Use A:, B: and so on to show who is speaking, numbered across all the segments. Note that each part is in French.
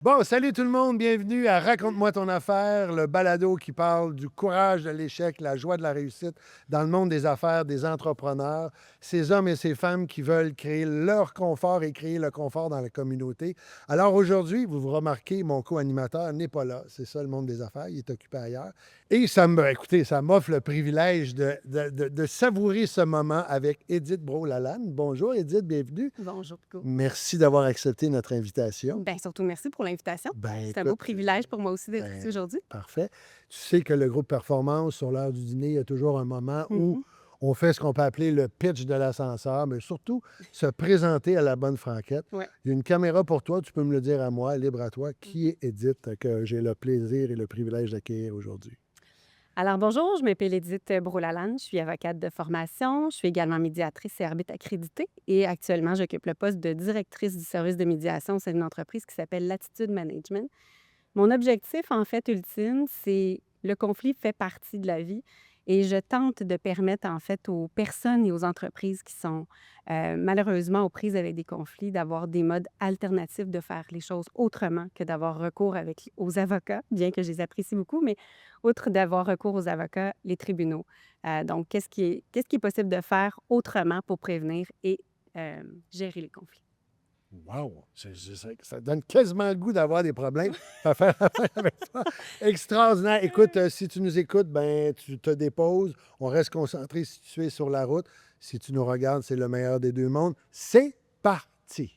A: Bon, salut tout le monde, bienvenue à Raconte-moi ton affaire, le balado qui parle du courage de l'échec, la joie de la réussite dans le monde des affaires, des entrepreneurs, ces hommes et ces femmes qui veulent créer leur confort et créer le confort dans la communauté. Alors aujourd'hui, vous remarquez, mon co-animateur n'est pas là, c'est ça le monde des affaires, il est occupé ailleurs. Et écoutez, ça m'offre le privilège de savourer ce moment avec Édith Brault-Lalande. Bonjour Édith, bienvenue.
B: Bonjour, Pico.
A: Merci d'avoir accepté notre invitation.
B: Ben, surtout, merci pour l'invitation.
A: Ben
B: C'est un beau
A: écoute,
B: privilège pour moi aussi d'être ici
A: ben,
B: aujourd'hui.
A: parfait. Tu sais que le groupe Performance, sur l'heure du dîner, il y a toujours un moment où
B: Mhm.
A: on fait ce qu'on peut appeler le pitch de l'ascenseur, mais surtout se présenter à la bonne franquette.
B: Ouais.
A: Il y a une caméra pour toi, tu peux me le dire à moi, libre à toi. Qui
B: Mhm.
A: est Edith que j'ai le plaisir et le privilège d'accueillir aujourd'hui?
B: Alors, bonjour, je m'appelle Édith Brault-Lalande, je suis avocate de formation, je suis également médiatrice et arbitre accréditée et actuellement, j'occupe le poste de directrice du service de médiation au sein d'une entreprise qui s'appelle Latitude Management. Mon objectif, en fait, ultime, c'est le conflit fait partie de la vie et je tente de permettre, en fait, aux personnes et aux entreprises qui sont malheureusement aux prises avec des conflits d'avoir des modes alternatifs de faire les choses autrement que d'avoir recours aux avocats, bien que je les apprécie beaucoup, mais outre d'avoir recours aux avocats, les tribunaux. Donc, qu'est-ce qui est possible de faire autrement pour prévenir et gérer les conflits?
A: Wow! Ça donne quasiment le goût d'avoir des problèmes à faire affaire avec toi. Extraordinaire. Écoute, si tu nous écoutes, ben, tu te déposes. On reste concentré si tu es sur la route. Si tu nous regardes, c'est le meilleur des deux mondes. C'est parti!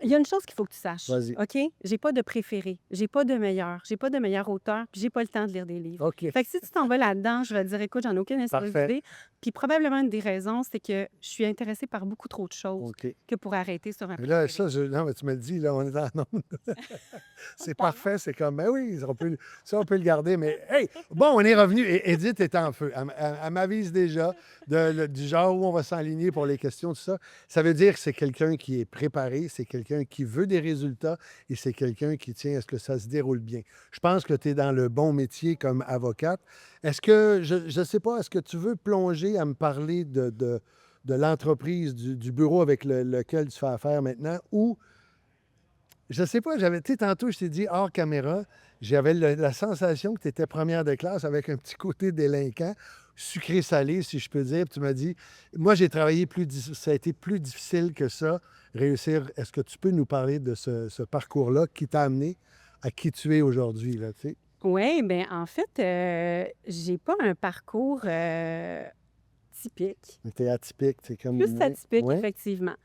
B: Il y a une chose qu'il faut que tu saches,
A: Vas-y.
B: OK? J'ai pas de préféré, j'ai pas de meilleur auteur, puis j'ai pas le temps de lire des livres.
A: OK.
B: Fait que si tu t'en vas là-dedans, je vais te dire: «Écoute, j'en ai aucune espèce
A: Parfait.
B: d'idée». Puis probablement une des raisons, c'est que je suis intéressée par beaucoup trop de choses
A: OK.
B: que pour arrêter sur un
A: Mais là,
B: préféré.
A: non, mais tu me le dis, là, on est en onde. C'est parfait, c'est comme, ben oui, ça, on peut le garder, mais hey, bon, on est revenu, et Edith est en feu. Elle m'avise déjà du genre où on va s'enligner pour les questions, tout ça. Ça veut dire que c'est quelqu'un qui est préparé, c'est quelqu'un qui veut des résultats et c'est quelqu'un qui tient à ce que ça se déroule bien. Je pense que tu es dans le bon métier comme avocate. Est-ce que, je ne sais pas, est-ce que tu veux plonger à me parler de l'entreprise, du bureau avec lequel tu fais affaire maintenant, ou je sais pas, tu sais, tantôt, je t'ai dit hors caméra, j'avais la sensation que tu étais première de classe avec un petit côté délinquant, sucré-salé, si je peux dire. Puis tu m'as dit, moi, j'ai travaillé ça a été plus difficile que ça, réussir. Est-ce que tu peux nous parler de ce parcours-là qui t'a amené à qui tu es aujourd'hui, là, tu sais?
B: Oui, bien, en fait, j'ai pas un parcours, typique.
A: T'es atypique, c'est comme,
B: Plus
A: ouais,
B: atypique,
A: ouais,
B: effectivement.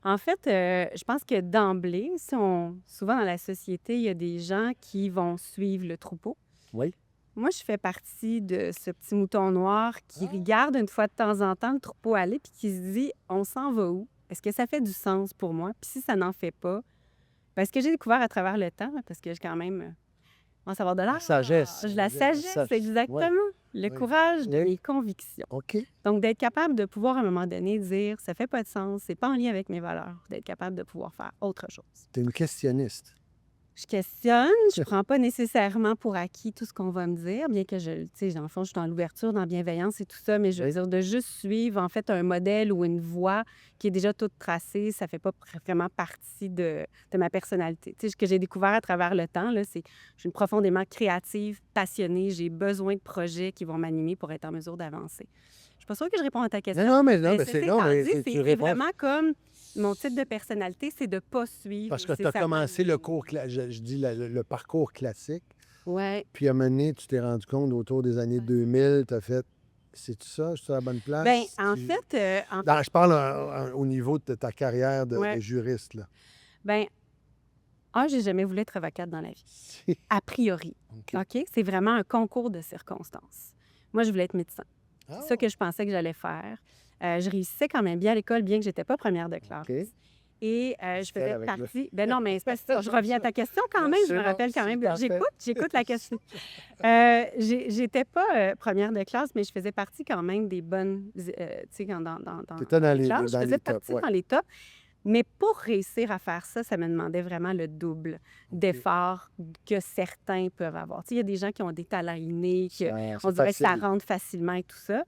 B: En fait, je pense que d'emblée, souvent dans la société, il y a des gens qui vont suivre le troupeau.
A: oui.
B: Moi, je fais partie de ce petit mouton noir qui regarde une fois de temps en temps le troupeau aller puis qui se dit: «On s'en va où? Est-ce que ça fait du sens pour moi? Puis si ça n'en fait pas», parce que j'ai découvert à travers le temps, parce que j'ai quand même, commence à avoir de
A: La sagesse.
B: la sagesse,
A: Ouais,
B: exactement, le
A: oui.
B: courage de
A: Oui.
B: mes convictions.
A: OK.
B: Donc d'être capable de pouvoir, à un moment donné, dire: «Ça fait pas de sens, c'est pas en lien avec mes valeurs», d'être capable de pouvoir faire autre chose.
A: T'es une questionniste.
B: Je questionne, je prends pas nécessairement pour acquis tout ce qu'on va me dire, bien que tu sais, dans le fond, je suis dans l'ouverture, dans la bienveillance et tout ça, mais je veux
A: Oui.
B: dire de juste suivre, en fait, un modèle ou une voie qui est déjà toute tracée, ça fait pas vraiment partie de ma personnalité. Tu sais, ce que j'ai découvert à travers le temps, là, c'est que je suis une profondément créative, passionnée, j'ai besoin de projets qui vont m'animer pour être en mesure d'avancer. Je suis pas sûre que je réponds à ta
A: Non,
B: question,
A: non,
B: mais
A: c'est
B: ceci
A: non,
B: étant
A: mais
B: dit,
A: tu
B: c'est
A: réponds
B: vraiment comme mon type de personnalité, c'est de pas suivre
A: parce que tu as
B: nécessairement
A: commencé
B: une
A: le
B: ligne.
A: je dis le parcours classique,
B: Ouais.
A: puis à un moment donné, tu t'es rendu compte autour des années 2000, tu as fait: «C'est-tu ça? Je suis à la bonne
B: Ben
A: place?»
B: en fait,
A: Je parle au niveau de ta carrière de
B: ouais,
A: juriste, là.
B: ben, j'ai jamais voulu être avocate dans la vie, a priori,
A: OK.
B: OK? C'est vraiment un concours de circonstances. Moi, je voulais être médecin. C'est ça
A: Ah!
B: que je pensais que j'allais faire. Je réussissais quand même bien à l'école, bien que j'étais pas première de classe
A: OK.
B: et je
A: Fier
B: faisais
A: avec le
B: partie ben non, mais c'est parce que je reviens à ta question quand même, je me
A: c'est bon,
B: rappelle quand
A: c'est
B: même.
A: parfait.
B: J'écoute la question. J'étais pas, première de classe, mais je faisais partie quand même des bonnes, tu sais, dans
A: Tu étais dans
B: les
A: les
B: classes. Je
A: dans
B: faisais
A: les tops,
B: partie
A: ouais.
B: dans les tops. Mais pour réussir à faire ça, ça me demandait vraiment le double
A: OK.
B: d'efforts que certains peuvent avoir. Tu sais, il y a des gens qui ont des talents innés, on
A: C'est
B: dirait que ça
A: facile.
B: rentre facilement et tout ça.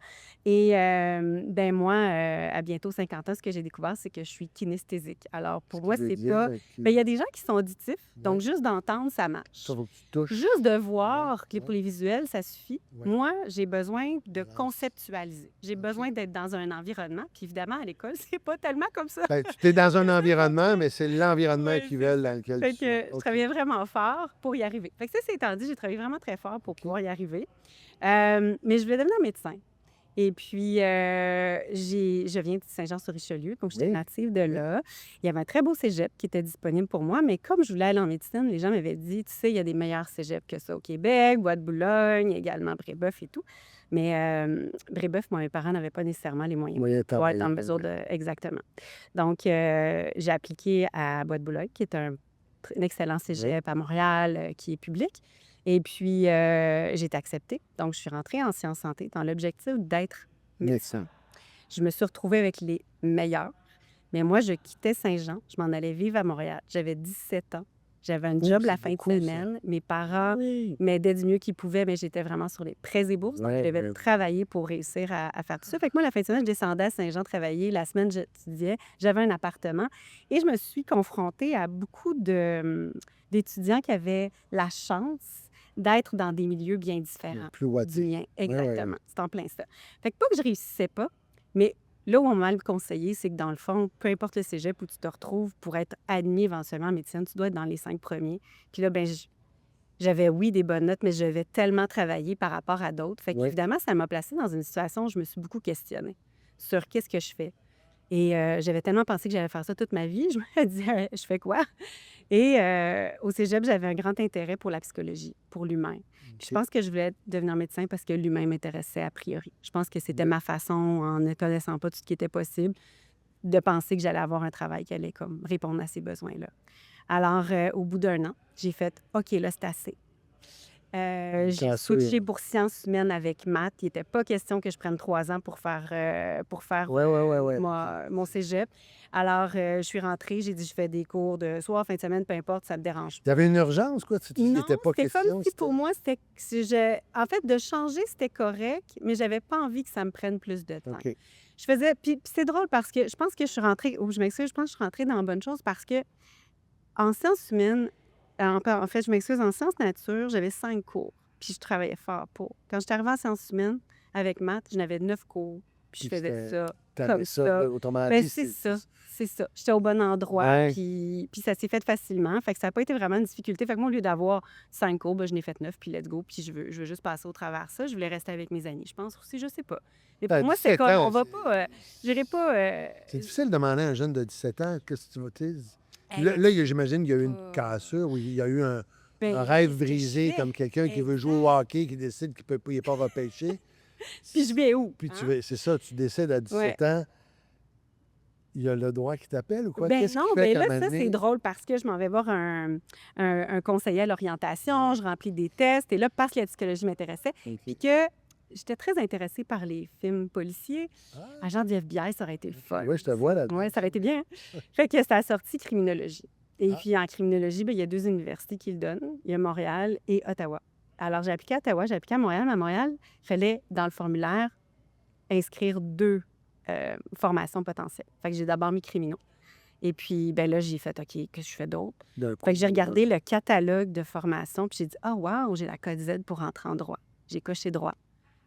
B: Et ben moi, à bientôt 50 ans, ce que j'ai découvert, c'est que je suis kinesthésique. Alors,
A: Ce
B: pour
A: qui
B: moi,
A: veut
B: c'est
A: dire
B: pas...
A: que
B: Ben, il y a des gens qui sont auditifs,
A: ouais,
B: donc juste d'entendre, ça marche.
A: toi, faut que tu touches.
B: Juste de
A: Ouais,
B: voir que
A: ouais,
B: pour les visuels, ça suffit.
A: ouais.
B: Moi, j'ai besoin de
A: Balance.
B: conceptualiser. J'ai
A: OK.
B: besoin d'être dans un environnement. Puis évidemment, à l'école, c'est pas tellement comme ça
A: Ben, tu es dans un
B: que ça
A: environnement,
B: fonctionne.
A: mais c'est l'environnement
B: Oui, c'est
A: actuel
B: ça.
A: dans lequel
B: Fait
A: tu es.
B: que je
A: OK.
B: travaillais vraiment fort pour y arriver. Fait que ça, c'est étant dit, j'ai travaillé vraiment très fort pour
A: OK.
B: pouvoir y arriver. Mais je voulais devenir médecin. Et puis, je viens de Saint-Jean-sur-Richelieu, donc j'étais
A: Oui,
B: native de
A: oui.
B: là. Il y avait un très beau cégep qui était disponible pour moi, mais comme je voulais aller en médecine, les gens m'avaient dit, tu sais, il y a des meilleurs cégeps que ça au Québec, Bois-de-Boulogne, également Brébeuf et tout. Mais Brébeuf, moi, mes parents n'avaient pas nécessairement les moyens
A: Moyen
B: pour être en
A: temps.
B: mesure de... Exactement. Donc, j'ai appliqué à Bois-de-Boulogne, qui est un excellent
A: Oui.
B: cégep à Montréal, qui est public. Et puis, j'ai été acceptée. Donc, je suis rentrée en sciences santé dans l'objectif d'être médecin.
A: Médecin.
B: Je me suis retrouvée avec les meilleurs. Mais moi, je quittais Saint-Jean. Je m'en allais vivre à Montréal. J'avais 17 ans. J'avais un job la
A: C'est
B: fin de
A: beaucoup, ça.
B: semaine. Mes parents
A: Oui.
B: m'aidaient du mieux qu'ils pouvaient, mais j'étais vraiment sur les prêts et bourses. Donc, je
A: Ouais,
B: devais
A: ouais.
B: travailler pour réussir à faire tout ça. Fait que moi, la fin de semaine, je descendais à Saint-Jean travailler. La semaine, j'étudiais. J'avais un appartement. Et je me suis confrontée à beaucoup d'étudiants qui avaient la chance d'être dans des milieux bien différents
A: Plus
B: du
A: ouaté.
B: mien.
A: Ouais, ouais.
B: Exactement. C'est en plein ça. Fait que pas que je réussissais pas, mais là où on m'a le conseillé, c'est que dans le fond, peu importe le cégep où tu te retrouves pour être admis éventuellement en médecine, tu dois être dans les 5 premiers. Puis là, ben j'avais, oui, des bonnes notes, mais je devais tellement travailler par rapport à d'autres. Fait
A: Oui.
B: qu'évidemment, ça m'a placée dans une situation où je me suis beaucoup questionnée sur qu'est-ce que je fais. Et j'avais tellement pensé que j'allais faire ça toute ma vie. Je me disais, je fais quoi? Et au cégep, j'avais un grand intérêt pour la psychologie, pour l'humain. Puis je
A: OK.
B: pense que je voulais devenir médecin parce que l'humain m'intéressait a priori. Je pense que c'était
A: Oui.
B: ma façon, en ne connaissant pas tout ce qui était possible, de penser que j'allais avoir un travail qui allait comme répondre à ces besoins-là. Alors, au bout d'un an, j'ai fait « OK, là, c'est assez ». J'ai
A: Quand ça,
B: switché pour sciences humaines avec maths. Il n'était pas question que je prenne 3 ans pour faire
A: ouais.
B: mon cégep. Alors, je suis rentrée, j'ai dit, je fais des cours de soir, fin de semaine, peu importe, ça me dérange
A: Tu avais une urgence, quoi? Il
B: non,
A: n'était pas
B: c'était comme
A: question.
B: si pour moi, c'était en fait, de changer, c'était correct, mais j'avais pas envie que ça me prenne plus de temps.
A: OK.
B: Je faisais puis c'est drôle parce que je pense que je suis rentrée je m'excuse, je pense que je suis rentrée dans la bonne chose parce que en sciences humaines, en fait, je m'excuse, en sciences nature, j'avais 5 cours, puis je travaillais fort pour. Quand j'étais arrivée en sciences humaines, avec maths, j'en avais 9 cours, puis je
A: Puis
B: faisais ça
A: t'avais
B: comme
A: ça,
B: ça.
A: autrement
B: Ben,
A: dit,
B: c'est ça, c'est ça. J'étais au bon endroit,
A: Ouais.
B: puis ça s'est fait facilement. Fait que ça n'a pas été vraiment une difficulté. Fait que moi, au lieu d'avoir 5 cours, ben, je n'ai fait 9, puis let's go. Puis je veux juste passer au travers de ça. Je voulais rester avec mes amis. Je pense aussi, je sais pas. Mais
A: T'as
B: pour moi, c'est
A: 17
B: comme,
A: ans,
B: on va pas, j'irai pas...
A: c'est difficile de demander à un jeune de 17 ans qu'est-ce que tu vas.
B: Hey,
A: Là, j'imagine qu'il y a eu une
B: pas-
A: cassure, ou il y a eu un
B: ben,
A: rêve
B: qu'est-ce que je
A: brisé,
B: fais?
A: comme quelqu'un qui veut jouer au hockey, qui décide qu'il n'est pas repêché.
B: Puis je vais où?
A: Puis
B: hein?
A: c'est ça, tu décides à 17 ans, il y a le droit qui t'appelle ou quoi?
B: Ben
A: Qu'est-ce
B: non,
A: qui fait
B: ben là,
A: comme
B: ça, c'est
A: année?
B: drôle parce que je m'en vais voir un conseiller à l'orientation, je remplis des tests, et là, parce que la psychologie m'intéressait, puis que j'étais très intéressée par les films policiers.
A: Ah,
B: Agent du FBI, ça aurait été le fun.
A: oui, je te vois là-dedans.
B: Oui, ça aurait été bien. Hein? Fait que ça a sorti criminologie. Et
A: Ah.
B: puis en criminologie, ben, il y a 2 universités qui le donnent. Il y a Montréal et Ottawa. Alors, j'ai appliqué à Ottawa, j'ai appliqué à Montréal. Mais à Montréal, il fallait, dans le formulaire, inscrire 2 formations potentielles. Fait que j'ai d'abord mis criminaux. Et puis, ben là, j'ai fait, OK, qu'est-ce que je fais d'autre?
A: D'un coup,
B: Fait que j'ai regardé le catalogue de formation, puis j'ai dit, ah, wow, j'ai la code Z pour rentrer en droit. J'ai coché droit.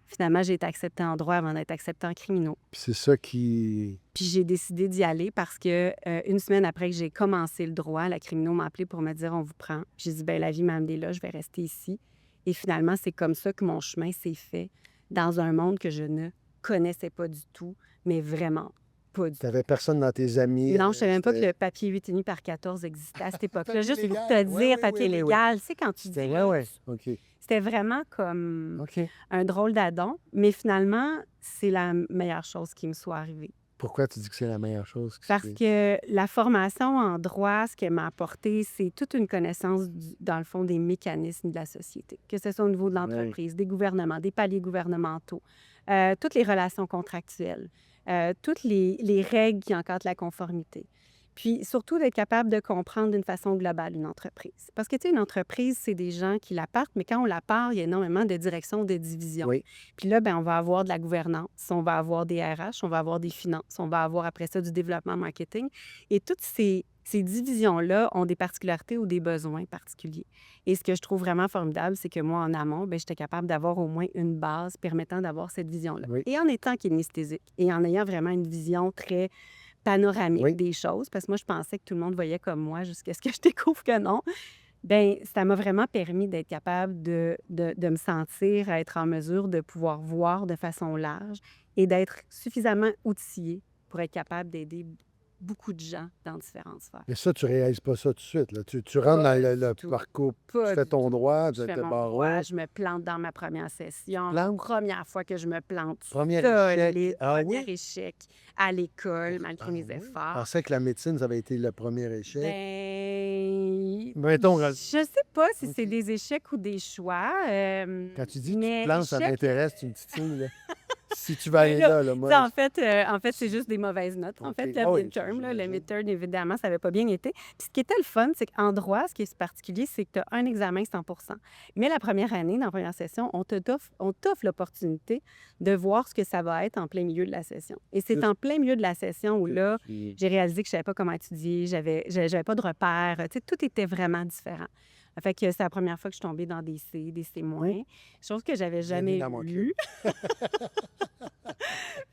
B: Finalement, j'ai été acceptée en droit avant d'être acceptée en criminaux.
A: Puis c'est ça qui.
B: Puis j'ai décidé d'y aller parce que une semaine après que j'ai commencé le droit, la criminaux m'a appelé pour me dire, on vous prend. J'ai dit, ben la vie m'a amené là, je vais rester ici. Et finalement, c'est comme ça que mon chemin s'est fait dans un monde que je ne connaissais pas du tout, mais vraiment pas du tout.
A: Tu n'avais personne dans tes amis.
B: Non, je ne savais même pas que
A: c'était-
B: le papier 8,5 par 14 existait à cette époque-là.
A: Papier
B: Juste pour
A: légal.
B: te
A: Ouais,
B: dire,
A: oui,
B: papier
A: oui, oui, oui.
B: légal, tu sais, quand tu dis...
A: C'était ouais. OK.
B: C'était vraiment comme
A: OK.
B: un drôle d'addon, mais finalement, c'est la meilleure chose qui me soit arrivée.
A: Pourquoi tu dis que c'est la meilleure chose?
B: Parce que la formation en droit, ce qu'elle m'a apporté, c'est toute une connaissance, dans le fond, des mécanismes de la société, que ce soit au niveau de l'entreprise, des gouvernements, des paliers gouvernementaux, toutes les relations contractuelles, toutes les règles qui encadrent la conformité. Puis surtout d'être capable de comprendre d'une façon globale une entreprise. Parce que, tu sais, une entreprise, c'est des gens qui la partent, mais quand on la part, il y a énormément de directions, de divisions.
A: Oui.
B: Puis là, ben, on va avoir de la gouvernance, on va avoir des RH, on va avoir des finances, on va avoir après ça du développement marketing. Et toutes ces divisions-là ont des particularités ou des besoins particuliers. Et ce que je trouve vraiment formidable, c'est que moi, en amont, ben, j'étais capable d'avoir au moins une base permettant d'avoir cette vision-là.
A: Oui.
B: Et en étant kinesthésique et en ayant vraiment une vision très panoramique
A: Oui.
B: des choses, parce que moi, je pensais que tout le monde voyait comme moi jusqu'à ce que je découvre que non. Bien, ça m'a vraiment permis d'être capable de me sentir, à être en mesure de pouvoir voir de façon large et d'être suffisamment outillée pour être capable d'aider beaucoup de gens dans différentes sphères.
A: Mais ça, tu réalises pas ça tout de suite, là. Tu rentres dans
B: Pas
A: le
B: du tout.
A: parcours, tu
B: Pas
A: fais
B: du
A: ton
B: tout.
A: droit, tu
B: Je
A: fais
B: fais
A: le
B: mon droit,
A: barreau.
B: je me plante dans ma première session.
A: Plante.
B: Première fois que je me plante
A: Premier échec.
B: solide,
A: Ah
B: premier
A: oui?
B: échec à l'école, malgré
A: Ah
B: mes
A: oui? Je
B: efforts.
A: pensais que la médecine, ça avait été le premier échec.
B: Ben,
A: Mettons,
B: je sais pas si c'est
A: OK.
B: des échecs ou des choix,
A: Quand tu dis que tu te
B: mais
A: plantes, ça
B: échec,
A: m'intéresse, tu me titilles, là. Si tu vas aller
B: là,
A: là,
B: tu sais,
A: moi.
B: en fait, c'est juste des mauvaises notes. En
A: OK.
B: fait, le
A: Ah oui,
B: midterm, là, le
A: j'imagine.
B: midterm, évidemment, ça n'avait pas bien été. Puis ce qui était le fun, c'est qu'en droit, ce qui est particulier, c'est que tu as un examen 100 Mais la première année, dans la première session, on t'offre l'opportunité de voir ce que ça va être en plein milieu de la session. Et c'est
A: Juste
B: en plein milieu de la session où
A: que
B: là,
A: tu...
B: j'ai réalisé que je savais pas comment étudier, j'avais pas de repères, tu sais, tout était vraiment différent. Fait que c'est la première fois que je suis tombée dans des C moins, chose que j'avais
A: Bienvenue
B: jamais
A: dans mon club.
B: eue.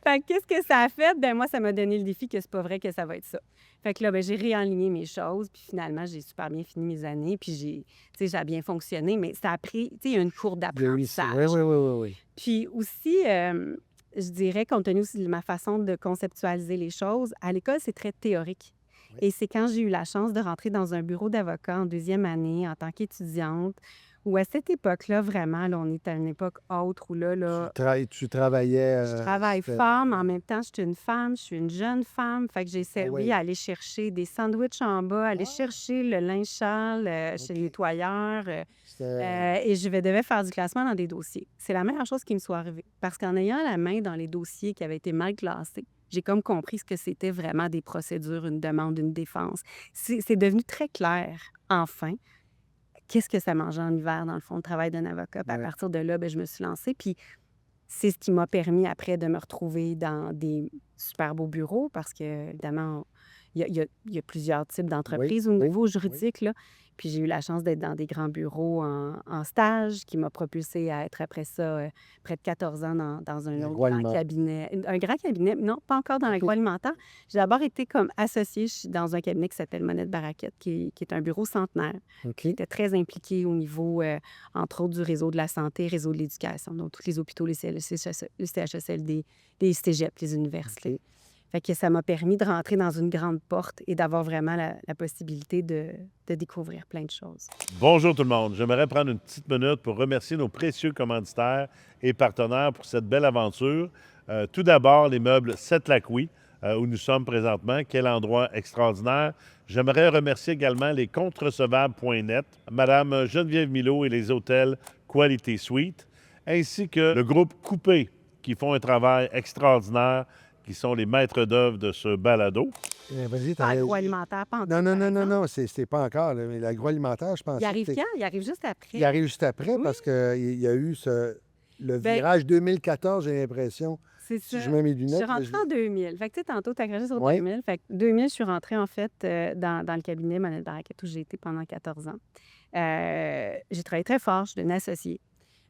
B: Fait que qu'est-ce que ça a fait? Ben moi, ça m'a donné le défi que c'est pas vrai que ça va être ça. Fait que là, ben, j'ai réaligné mes choses, puis finalement, j'ai super bien fini mes années, puis tu sais, ça a bien fonctionné, mais ça a pris, tu sais, il y a une courbe
A: De réussir. Oui,
B: d'apprentissage.
A: oui, oui, oui, oui.
B: Puis aussi, je dirais, compte tenu aussi de ma façon de conceptualiser les choses, à l'école, c'est très théorique.
A: Oui.
B: Et c'est quand j'ai eu la chance de rentrer dans un bureau d'avocat en deuxième année, en tant qu'étudiante, où à cette époque-là, vraiment, là, on est à une époque autre où là,
A: Tu travaillais...
B: je travaille
A: c'était...
B: fort, mais en même temps, je suis une femme, je suis une jeune femme. Fait que j'ai
A: Ah
B: servi à
A: oui.
B: aller chercher des sandwichs en bas, aller
A: Ah,
B: chercher le linge sale chez le
A: OK.
B: nettoyeur.
A: C'était...
B: Et devais faire du classement dans des dossiers. C'est la meilleure chose qui me soit arrivée. Parce qu'en ayant la main dans les dossiers qui avaient été mal classés, j'ai comme compris ce que c'était vraiment des procédures, une demande, une défense. C'est devenu très clair, enfin, qu'est-ce que ça mangeait en hiver, dans le fond, le travail d'un avocat. Puis à
A: Ouais.
B: partir de là, ben, je me suis lancée. Puis c'est ce qui m'a permis après de me retrouver dans des super beaux bureaux parce que, évidemment, il y a plusieurs types
A: Oui,
B: d'entreprises au
A: oui,
B: niveau
A: oui.
B: juridique, là. Puis j'ai eu la chance d'être dans des grands bureaux en stage qui m'a propulsée à être après ça près de 14 ans dans un autre grand
A: L'agroalimentaire.
B: cabinet. Un grand cabinet, non, pas encore dans
A: OK.
B: l'agroalimentaire. J'ai d'abord été comme associée dans un cabinet qui s'appelle Monette Baraquette, qui est un bureau centenaire,
A: OK.
B: qui était très impliqué au niveau, entre autres, du réseau de la santé, réseau de l'éducation, donc tous les hôpitaux, les CHSLD, les cégeps, les universités.
A: OK.
B: Fait que ça m'a permis de rentrer dans une grande porte et d'avoir vraiment la possibilité de découvrir plein de choses.
C: Bonjour tout le monde. J'aimerais prendre une petite minute pour remercier nos précieux commanditaires et partenaires pour cette belle aventure. Tout d'abord, les meubles Sept-Lac-Oui, où nous sommes présentement. Quel endroit extraordinaire. J'aimerais remercier également les contrecevables.net, Madame Geneviève Milot et les hôtels Quality Suite, ainsi que le groupe Coupé, qui font un travail extraordinaire, qui sont les maîtres d'œuvre de ce balado.
A: Vas-y,
B: Pas agroalimentaire, pas en tout,
A: Non, non,
B: par
A: non, non,
B: exemple.
A: non, c'est pas encore, là, mais l'agroalimentaire, je
B: Il
A: pensais que
B: arrive quand? Il arrive juste après.
A: il arrive juste après
B: Oui.
A: parce qu'il y a eu le
B: Ben,
A: virage 2014, j'ai l'impression.
B: c'est
A: Si
B: ça.
A: je mets mes
B: Je suis
A: lunettes, là,
B: rentrée en 2000. Fait que, tu sais, tantôt, tu as craché sur
A: Oui.
B: 2000. Fait que 2000, je suis rentrée, en fait, dans le cabinet Monette Baraquette où j'ai été pendant 14 ans. J'ai travaillé très fort. Je suis devenue associée.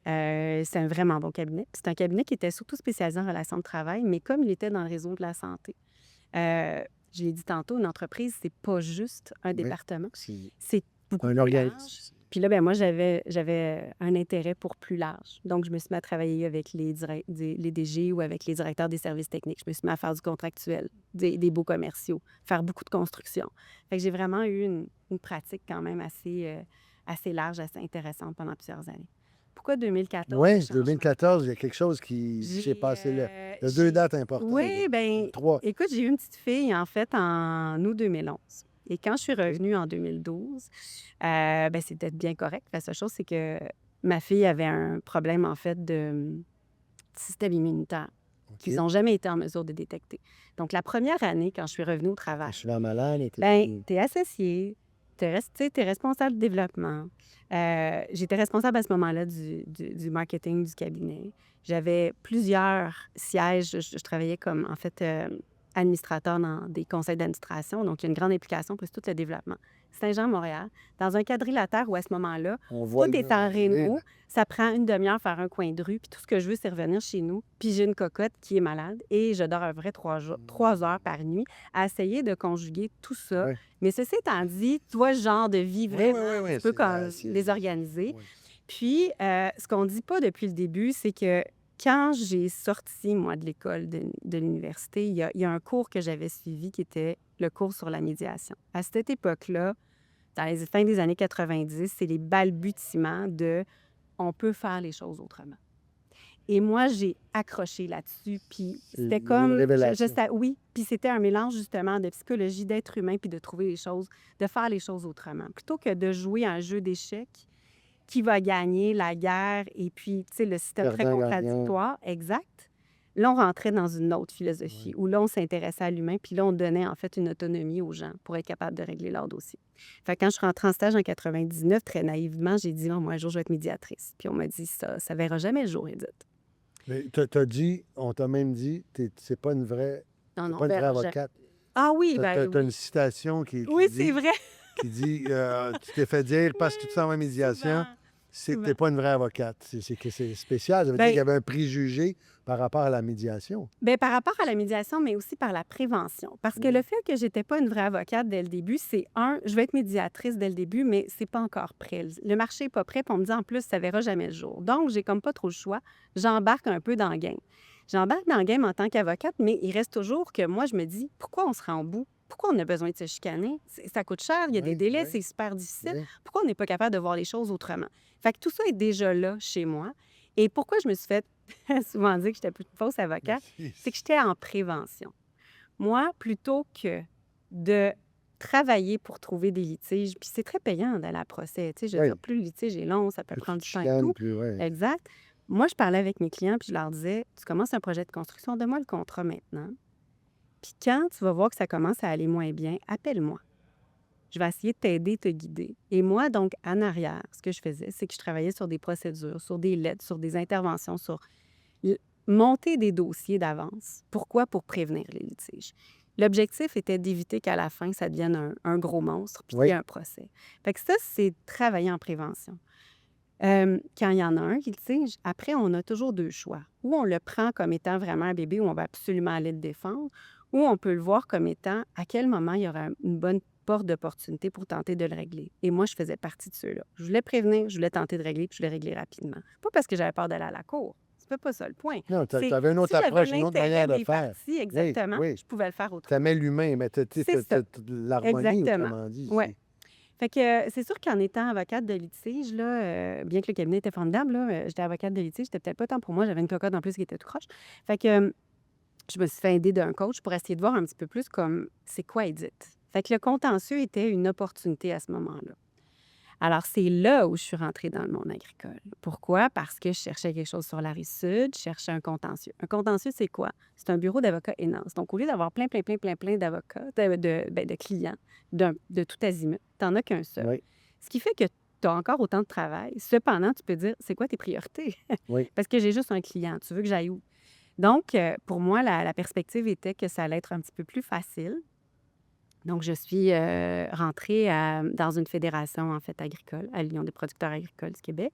B: C'est un vraiment bon cabinet. Puis c'est un cabinet qui était surtout spécialisé en relations de travail, mais comme il était dans le réseau de la santé, je l'ai dit tantôt, une entreprise, c'est pas juste un
A: Oui.
B: département,
A: C'est
B: c'est beaucoup
A: un
B: plus
A: organisme.
B: large. Puis là, ben moi, j'avais un intérêt pour plus large. Donc, je me suis mis à travailler avec les DG ou avec les directeurs des services techniques. Je me suis mis à faire du contractuel, des beaux commerciaux, faire beaucoup de construction. Fait que j'ai vraiment eu une pratique quand même assez large, assez intéressante pendant plusieurs années. Pourquoi 2014?
A: Oui,
B: le changement?
A: 2014, il y a quelque chose qui s'est passé là. Il y a deux dates importantes.
B: Oui, bien,
A: Trois.
B: écoute, j'ai eu une petite fille, en fait, en août 2011. Et quand je suis revenue en 2012, ben, c'était bien correct. La seule chose, c'est que ma fille avait un problème, en fait, de système immunitaire. qu'ils n'ont jamais été en mesure de détecter. Donc, la première année, quand je suis revenue au travail,
D: Je suis là malade.
B: ben, tu es associé, tu es responsable de développement. J'étais responsable à ce moment-là du marketing du cabinet. J'avais plusieurs sièges. Je travaillais comme, en fait, administrateur dans des conseils d'administration. Donc, il y a une grande implication pour tout le développement. Saint-Jean-Montréal, dans un quadrilatère où, à ce moment-là,
D: On voit
B: tout est en réno. Ça prend une demi-heure faire un coin de rue. Puis tout ce que je veux, c'est revenir chez nous. Puis j'ai une cocotte qui est malade et je dors un vrai 3 heures par nuit à essayer de conjuguer tout ça.
D: Ouais.
B: Mais ceci étant dit, tu vois, ce genre de vie vraiment un petit peu comme les organiser.
D: Ouais.
B: Puis, ce qu'on ne dit pas depuis le début, c'est que quand j'ai sorti, moi, de l'école de l'université, il y a un cours que j'avais suivi qui était le cours sur la médiation. À cette époque-là, dans les fins des années 90, c'est les balbutiements de « on peut faire les choses autrement ». Et moi, j'ai accroché là-dessus, puis c'était
D: une
B: comme...
D: révélation.
B: Oui, puis c'était un mélange justement de psychologie, d'être humain, puis de trouver les choses, de faire les choses autrement. Plutôt que de jouer à un jeu d'échecs, qui va gagner la guerre, et puis, tu sais, le système très
D: Perdant,
B: contradictoire, exact. Là, on rentrait dans une autre philosophie, où là, on s'intéressait à l'humain, puis là, on donnait en fait une autonomie aux gens pour être capable de régler leur dossier. Fait que quand je suis rentrée en stage en 99, très naïvement, j'ai dit, oh, moi, un jour, je vais être médiatrice. Puis on m'a dit, ça verra jamais le jour, Edith.
A: Mais on t'a même dit, c'est pas une vraie,
B: Non,
A: t'es
B: non,
A: pas une vraie
B: ben,
A: avocate.
B: Ah oui,
A: T'as
B: ben
A: une citation qui
B: oui,
A: dit,
B: c'est vrai.
A: qui dit tu t'es fait dire parce que tu t'en vas en médiation, c'est que
B: souvent.
A: t'es pas une vraie avocate. C'est spécial. Ça veut dire
B: Ben-
A: qu'il y avait un préjugé par rapport à la médiation.
B: Bien, par rapport à la médiation, mais aussi par la prévention. Parce que le fait que j'étais pas une vraie avocate dès le début, c'est je vais être médiatrice dès le début, mais c'est pas encore prêt. Le marché est pas prêt, puis on me dit en plus, ça verra jamais le jour. Donc, j'ai comme pas trop le choix. J'embarque un peu dans le game. J'embarque dans le game en tant qu'avocate, mais il reste toujours que moi, je me dis, pourquoi on se rend au bout? Pourquoi on a besoin de se chicaner? Ça coûte cher, il y a des délais, c'est super difficile.
A: Oui.
B: Pourquoi on n'est pas capable de voir les choses autrement? Fait que tout ça est déjà là chez moi. Et pourquoi je me suis fait souvent dire que j'étais plus une fausse avocate? C'est que j'étais en prévention. Moi, plutôt que de travailler pour trouver des litiges, puis c'est très payant d'aller à procès. Tu sais, je veux
A: Oui.
B: dire, plus le litige est long, ça peut
A: Plus
B: prendre
A: tu
B: du temps et
A: chicanes,
B: tout.
A: plus, ouais.
B: Exact. Moi, je parlais avec mes clients, puis je leur disais, tu commences un projet de construction, donne-moi le contrat maintenant. Puis quand tu vas voir que ça commence à aller moins bien, appelle-moi. Je vais essayer de t'aider, te guider. Et moi, donc, en arrière, ce que je faisais, c'est que je travaillais sur des procédures, sur des lettres, sur des interventions, sur monter des dossiers d'avance. Pourquoi? Pour prévenir les litiges. L'objectif était d'éviter qu'à la fin, ça devienne un gros monstre, puis qu'il y ait un procès. Fait que ça, c'est travailler en prévention. Quand il y en a un qui litige, après, on a toujours deux choix. Ou on le prend comme étant vraiment un bébé où on va absolument aller le défendre, ou on peut le voir comme étant à quel moment il y aura une bonne porte d'opportunité pour tenter de le régler. Et moi, je faisais partie de ceux-là. Je voulais prévenir, je voulais tenter de régler, puis je voulais régler rapidement. Pas parce que j'avais peur d'aller à la cour. C'est pas ça le point.
A: Non, tu
B: C'est
A: avais une autre
B: si j'avais
A: approche, une autre
B: l'intérêt
A: manière de
B: des
A: faire.
B: parties, exactement,
A: oui.
B: je pouvais le faire
A: Tu
B: autrement.
A: aimais l'humain, mais tu
B: C'est ça.
A: l'harmonie,
B: Exactement.
A: autrement dit.
B: Ouais. Fait que c'est sûr qu'en étant avocate de litige, là, bien que le cabinet était formidable, là, j'étais avocate de litige, c'était peut-être pas tant pour moi. J'avais une cocotte en plus qui était tout croche. Fait que je me suis fait aider d'un coach pour essayer de voir un petit peu plus comme c'est quoi Edith. Fait que le contentieux était une opportunité à ce moment-là. Alors, c'est là où je suis rentrée dans le monde agricole. Pourquoi? Parce que je cherchais quelque chose sur la Rive-Sud, je cherchais un contentieux. Un contentieux, c'est quoi? C'est un bureau d'avocats ENANS. Donc, au lieu d'avoir plein d'avocats, de clients, de tout azimut, tu n'en as qu'un seul.
A: Oui.
B: Ce qui fait que tu as encore autant de travail. Cependant, tu peux dire, c'est quoi tes priorités?
A: Oui.
B: Parce que j'ai juste un client. Tu veux que j'aille où? Donc, pour moi, la perspective était que ça allait être un petit peu plus facile. Donc, je suis rentrée dans une fédération, en fait, agricole, à l'Union des producteurs agricoles du Québec.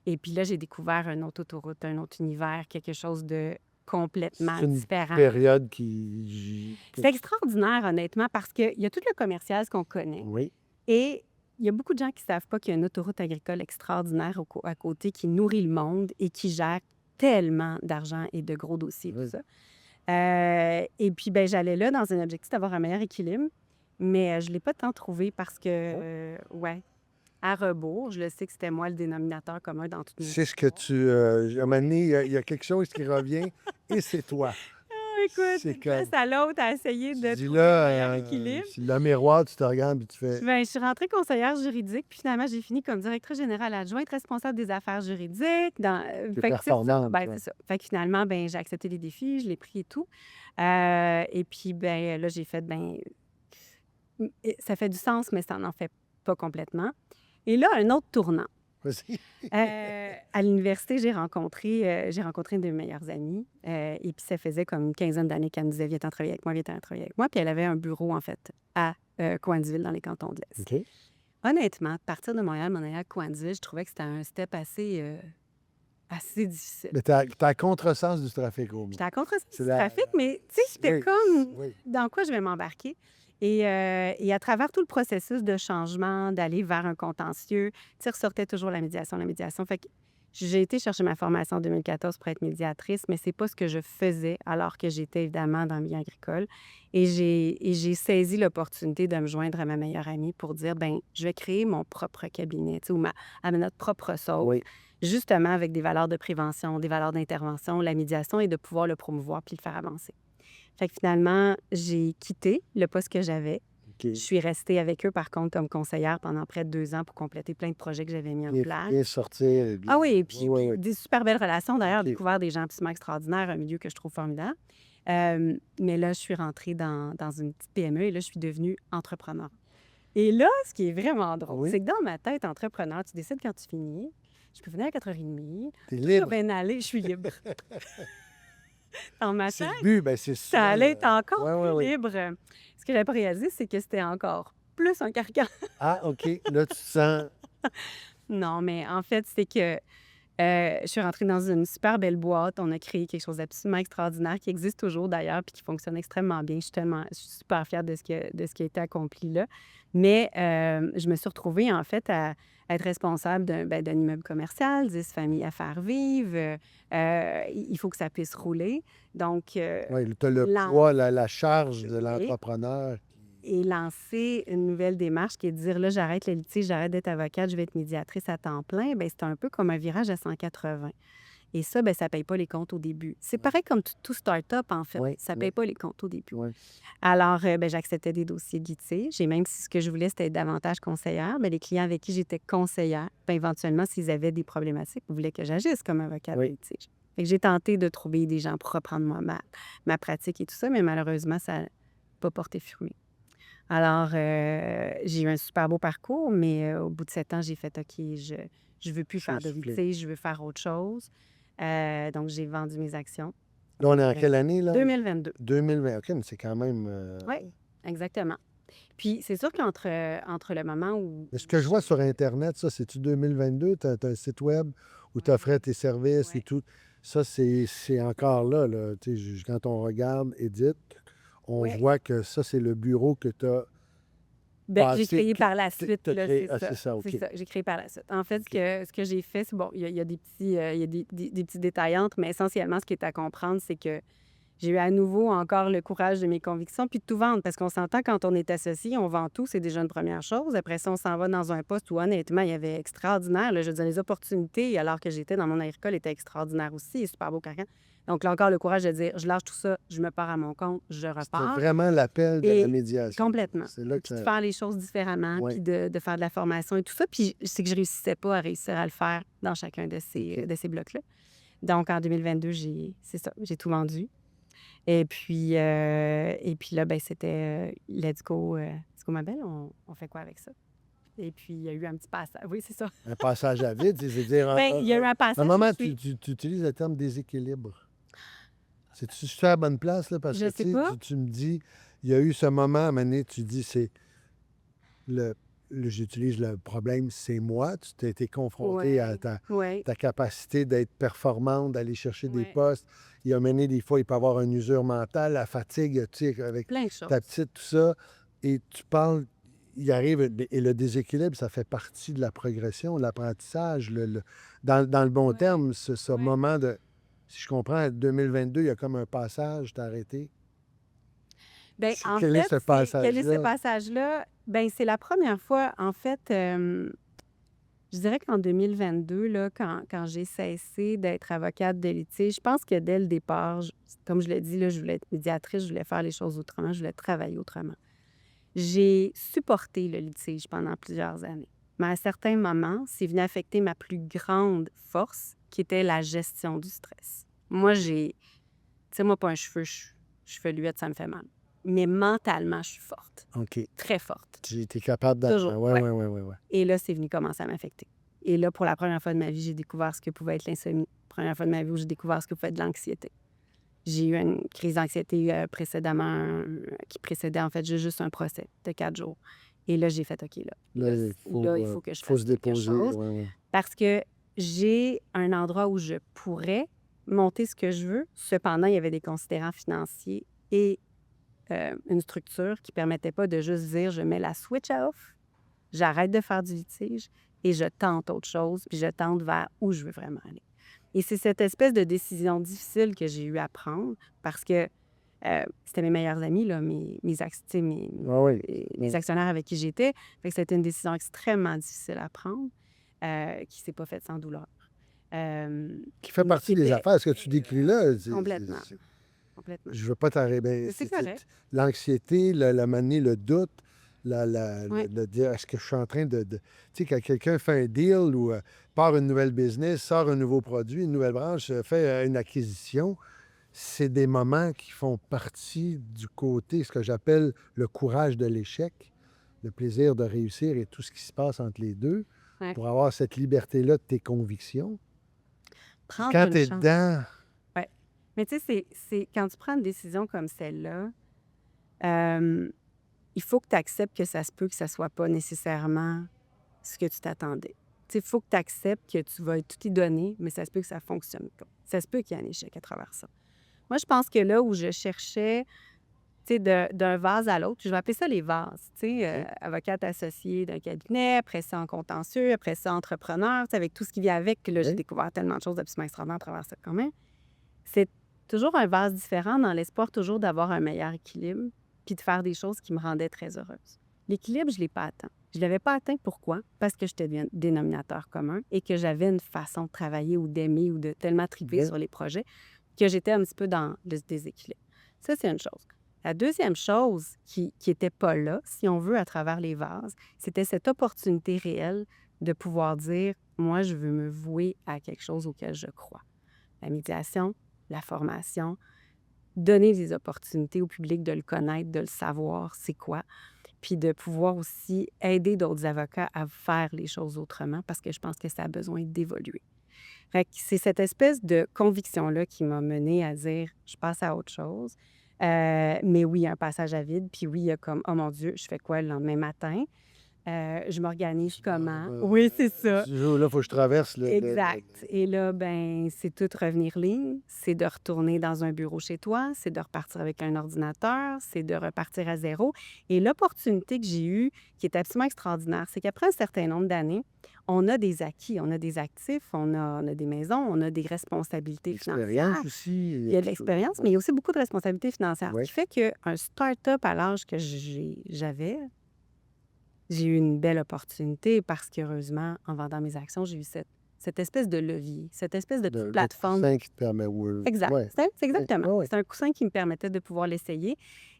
B: Et puis là, j'ai découvert une autre autoroute, un autre univers, quelque chose de complètement
A: C'est une
B: différent.
A: période qui...
B: C'est extraordinaire, honnêtement, parce qu'il y a tout le commercial, ce qu'on connaît.
A: Oui.
B: Et il y a beaucoup de gens qui ne savent pas qu'il y a une autoroute agricole extraordinaire à côté qui nourrit le monde et qui gère tellement d'argent et de gros dossiers,
A: Oui.
B: tout ça. Et puis, ben, j'allais là dans un objectif d'avoir un meilleur équilibre, mais je ne l'ai pas tant trouvé parce que, ouais, à rebours, je le sais que c'était moi le dénominateur commun dans toutes mes
A: C'est ce que tu... à un moment donné, il y a quelque chose qui revient et c'est toi.
B: Écoute,
A: C'est
B: d'une place
A: comme-
B: à l'autre à essayer
A: Tu
B: de
A: dis
B: trouver
A: là,
B: le meilleur équilibre.
A: c'est le miroir, tu te regardes puis tu fais.
B: Ben, je suis rentrée conseillère juridique, puis finalement, j'ai fini comme directrice générale adjointe, responsable des affaires juridiques.
A: T'es
B: Fait que, tu sais, c'est ça.
A: performante,
B: Ben,
A: toi.
B: c'est ça. Fait que finalement, ben, j'ai accepté les défis, je l'ai pris et tout. Et puis, ben, là, j'ai fait, ça fait du sens, mais ça n'en fait pas complètement. Et là, un autre tournant.
A: Vas-y.
B: À l'université, j'ai rencontré une de mes meilleures amies. Et puis, ça faisait comme une quinzaine d'années qu'elle me disait, viens t'en travailler avec moi, viens t'en travailler avec moi. Puis, elle avait un bureau, en fait, à Coinsville, dans les cantons de l'Est.
A: OK.
B: Honnêtement, partir de Montréal, m'en aller à Coinsville, je trouvais que c'était un step assez difficile.
A: Mais t'as à contresens du trafic au moins.
B: J'étais à contre-sens
A: C'est
B: du
A: la-
B: trafic, mais tu sais, j'étais
A: Oui,
B: comme
A: oui.
B: dans quoi je vais m'embarquer. Et à travers tout le processus de changement, d'aller vers un contentieux, tu sais, ressortait toujours la médiation, la médiation. Fait que j'ai été chercher ma formation en 2014 pour être médiatrice, mais c'est pas ce que je faisais alors que j'étais évidemment dans le milieu agricole. Et j'ai saisi l'opportunité de me joindre à ma meilleure amie pour dire, ben je vais créer mon propre cabinet, tu sais, ou à notre propre sauce,
A: Oui.
B: justement avec des valeurs de prévention, des valeurs d'intervention, la médiation et de pouvoir le promouvoir puis le faire avancer. Fait que finalement, j'ai quitté le poste que j'avais.
A: OK.
B: Je suis restée avec eux, par contre, comme conseillère pendant près de 2 ans pour compléter plein de projets que j'avais mis en place.
A: Bien sortir.
B: Ah oui, et puis,
A: Oui, oui.
B: des super belles relations. D'ailleurs,
A: OK.
B: découvert des gens absolument extraordinaires, un milieu que je trouve formidable. Mais là, je suis rentrée dans une petite PME et là, je suis devenue entrepreneur. Et là, ce qui est vraiment drôle,
A: Oui.
B: c'est que dans ma tête, entrepreneur, tu décides quand tu finis. Je peux venir à 4h30.
A: T'es
B: Tout va
A: libre.
B: bien aller, je suis libre. Dans ma
A: C'est
B: tête,
A: le but, ben c'est ça.
B: ça allait être encore
A: Ouais,
B: plus
A: ouais, ouais.
B: libre. Ce que j'avais pas réalisé, c'est que c'était encore plus un carcan.
A: Ah, OK. Là, tu te sens.
B: Non, mais en fait, c'est que je suis rentrée dans une super belle boîte. On a créé quelque chose d'absolument extraordinaire qui existe toujours d'ailleurs puis qui fonctionne extrêmement bien. Je suis super fière de ce qui a été accompli là. Mais je me suis retrouvée en fait à être responsable d'un immeuble commercial, 10 familles à faire vivre. Il faut que ça puisse rouler. Donc,
A: Oui, tu as le
B: Lan-
A: poids, la charge de
B: Oui.
A: l'entrepreneur.
B: et lancer une nouvelle démarche qui est de dire, là, j'arrête le litige, j'arrête d'être avocate, je vais être médiatrice à temps plein, bien, c'est un peu comme un virage à 180. Et ça, bien, ça ne paye pas les comptes au début. C'est pareil comme tout start-up, en fait.
A: Oui,
B: Ça ne
A: oui.
B: paye pas les comptes au début.
A: Oui.
B: Alors, bien, j'acceptais des dossiers de litige. Et même si ce que je voulais, c'était être davantage conseillère, bien, les clients avec qui j'étais conseillère, bien, éventuellement, s'ils avaient des problématiques, ils voulaient que j'agisse comme avocate
A: Oui.
B: de litige. Fait que j'ai tenté de trouver des gens pour reprendre ma pratique et tout ça, mais malheureusement, ça n'a pas porté fruit. Alors, j'ai eu un super beau parcours, mais au bout de 7 ans, j'ai fait, OK, je ne veux plus
A: Je
B: faire de
A: soufflé.
B: litige, je veux faire autre chose. Donc, j'ai vendu mes actions.
A: Là, on est en quelle année, là?
B: 2022.
A: 2020. OK, mais c'est quand même.
B: Oui, exactement. Puis, c'est sûr qu'entre le moment où...
A: Mais ce que je vois sur Internet, ça, c'est-tu 2022? Tu as un site web où tu offrais tes services et
B: Ouais.
A: tout. Ça, c'est encore là. Tu sais, quand on regarde Edith, on
B: Ouais.
A: voit que ça, c'est le bureau que tu as.
B: Ben, j'ai
A: passé-
B: créé par la
A: t'as-
B: suite.
A: t'as
B: Là,
A: créé-
B: c'est
A: ah,
B: ça.
A: c'est ça, OK.
B: C'est ça, j'ai créé par la suite. En fait,
A: OK.
B: ce que j'ai fait, c'est bon, il y a des petits, il y a des petits détaillantes, mais essentiellement, ce qui est à comprendre, c'est que j'ai eu à nouveau encore le courage de mes convictions puis de tout vendre. Parce qu'on s'entend, quand on est associé, on vend tout, c'est déjà une première chose. Après ça, on s'en va dans un poste où, honnêtement, il y avait extraordinaire. Là, je veux dire, les opportunités, alors que j'étais dans mon agricole, étaient extraordinaires aussi. Super beau carcan. Donc, là encore, le courage de dire, je lâche tout ça, je me pars à mon compte, je
A: C'était
B: repars.
A: vraiment l'appel de
B: Et
A: la médiation.
B: complètement.
A: C'est là que
B: Puis de
A: ça.
B: faire les choses différemment,
A: Ouais.
B: puis de faire de la formation et tout ça. Puis c'est que je réussissais pas à réussir à le faire dans chacun de
A: OK.
B: ces blocs-là. Donc, en 2022, c'est ça, j'ai tout vendu. Et puis là, ben c'était let's go, ma belle, on fait quoi avec ça? Et puis, il y a eu un petit passage. Oui, c'est ça.
A: Un passage à vide, c'est-à-dire.
B: Ben, il y a eu un
A: À
B: passage.
A: un moment,
B: je suis-
A: tu utilises le terme déséquilibre. C'est-tu à la bonne place, là? Parce
B: Je
A: que
B: sais
A: tu sais,
B: pas.
A: tu me dis, il y a eu ce moment, à un moment donné, tu dis, c'est j'utilise le problème, c'est moi. Tu t'es été confronté à
B: Oui,
A: ta capacité d'être performante, d'aller chercher des
B: Ouais.
A: postes. Il y a mené des fois, il peut y avoir une usure mentale, la fatigue, tu sais, avec
B: plein de choses.
A: ta petite, tout ça. Et tu parles, il arrive, et le déséquilibre, ça fait partie de la progression, de l'apprentissage. Dans le bon
B: Ouais.
A: terme, ce
B: Ouais.
A: moment de, si je comprends, 2022, il y a comme un passage, t'as arrêté.
B: Ben, en
A: Quel est
B: fait,
A: ce
B: quel est ce
A: passage-là?
B: passage-là? Ben, c'est la première fois, en fait, Je dirais qu'en 2022, là, quand j'ai cessé d'être avocate de litige, je pense que dès le départ, comme je l'ai dit, là, je voulais être médiatrice, je voulais faire les choses autrement, je voulais travailler autrement. J'ai supporté le litige pendant plusieurs années. Mais à un certain moment, c'est venu affecter ma plus grande force, qui était la gestion du stress. Moi, tu sais, moi, pas un cheveluette, ça me fait mal. Mais mentalement, je suis forte,
A: OK.
B: très forte.
A: Tu es capable
B: Toujours,
A: Ouais,
B: ouais.
A: ouais, ouais, ouais, ouais.
B: Et là, c'est venu commencer à m'affecter. Et là, pour la première fois de ma vie, j'ai découvert ce que pouvait être l'insomnie. Première fois de ma vie où j'ai découvert ce que pouvait être de l'anxiété. J'ai eu une crise d'anxiété précédemment, qui précédait en fait juste un procès de 4 jours. Et là, j'ai fait OK, là.
A: Là, il
B: Il faut que je
A: faut
B: fasse
A: se
B: quelque
A: déposer.
B: chose.
A: Ouais, ouais.
B: Parce que j'ai un endroit où je pourrais monter ce que je veux. Cependant, il y avait des considérants financiers et une structure qui ne permettait pas de juste dire je mets la switch off, j'arrête de faire du litige et je tente autre chose, puis je tente vers où je veux vraiment aller. Et c'est cette espèce de décision difficile que j'ai eu à prendre parce que c'était mes meilleurs amis, là, mes actionnaires avec qui j'étais. Fait que c'était une décision extrêmement difficile à prendre qui ne s'est pas faite sans douleur.
A: Qui fait partie des affaires. Ce que tu décris là,
B: Complètement. Complètement.
A: Je veux pas t'arrêter.
B: C'est correct.
A: L'anxiété, le mener, le doute,
B: Ouais.
A: le dire est-ce que je suis en train de... Tu sais, quand quelqu'un fait un deal ou part une nouvelle business, sort un nouveau produit, une nouvelle branche, fait une acquisition, c'est des moments qui font partie du côté, ce que j'appelle le courage de l'échec, le plaisir de réussir et tout ce qui se passe entre les deux,
B: Ouais.
A: pour avoir cette liberté-là de tes convictions.
B: Prendre
A: Quand
B: une
A: tu es
B: chance.
A: dedans,
B: Mais tu sais, c'est quand tu prends une décision comme celle-là, il faut que tu acceptes que ça se peut que ça soit pas nécessairement ce que tu t'attendais. Tu sais, il faut que tu acceptes que tu vas tout y donner, mais ça se peut que ça fonctionne pas. Ça se peut qu'il y ait un échec à travers ça. Moi, je pense que là où je cherchais, tu sais, d'un vase à l'autre, je vais appeler ça les vases, tu sais, avocate associée d'un cabinet, après ça en contentieux, après ça entrepreneur, tu sais, avec tout ce qui vient avec, que là, j'ai découvert tellement de choses absolument extraordinaires à travers ça quand même. C'est toujours un vase différent dans l'espoir toujours d'avoir un meilleur équilibre puis de faire des choses qui me rendaient très heureuse. L'équilibre, je ne l'ai pas atteint. Je ne l'avais pas atteint, pourquoi? Parce que j'étais dénominateur commun et que j'avais une façon de travailler ou d'aimer ou de tellement triper sur les projets que j'étais un petit peu dans le déséquilibre. Ça, c'est une chose. La deuxième chose qui n'était pas là, si on veut, à travers les vases, c'était cette opportunité réelle de pouvoir dire « moi, je veux me vouer à quelque chose auquel je crois ». La médiation, la formation, donner des opportunités au public de le connaître, de le savoir, c'est quoi, puis de pouvoir aussi aider d'autres avocats à faire les choses autrement parce que je pense que ça a besoin d'évoluer. Fait que c'est cette espèce de conviction-là qui m'a menée à dire je passe à autre chose. Mais oui, il y a un passage à vide, puis oui, il y a comme oh mon Dieu, je fais quoi le lendemain matin? Je m'organise comment? Oui, c'est ça.
A: là, il faut que je traverse
B: Exact. Et là, ben, c'est tout revenir ligne, c'est de retourner dans un bureau chez toi, c'est de repartir avec un ordinateur, c'est de repartir à zéro. Et l'opportunité que j'ai eue, qui est absolument extraordinaire, c'est qu'après un certain nombre d'années, on a des acquis, on a des actifs, on a des maisons, on a des responsabilités financières.
A: L'expérience aussi.
B: Il y a de l'expérience, mais il y a aussi beaucoup de responsabilités financières.
A: Ouais.
B: Ce qui fait qu'un start-up à l'âge que j'avais, j'ai eu une belle opportunité parce qu'heureusement, en vendant mes actions, j'ai eu cette espèce de levier, cette espèce de petite plateforme.
A: Le coussin qui te permet,
B: Exact.
A: Ouais.
B: C'est exactement.
A: Ouais, ouais.
B: C'est un coussin qui me permettait de pouvoir l'essayer.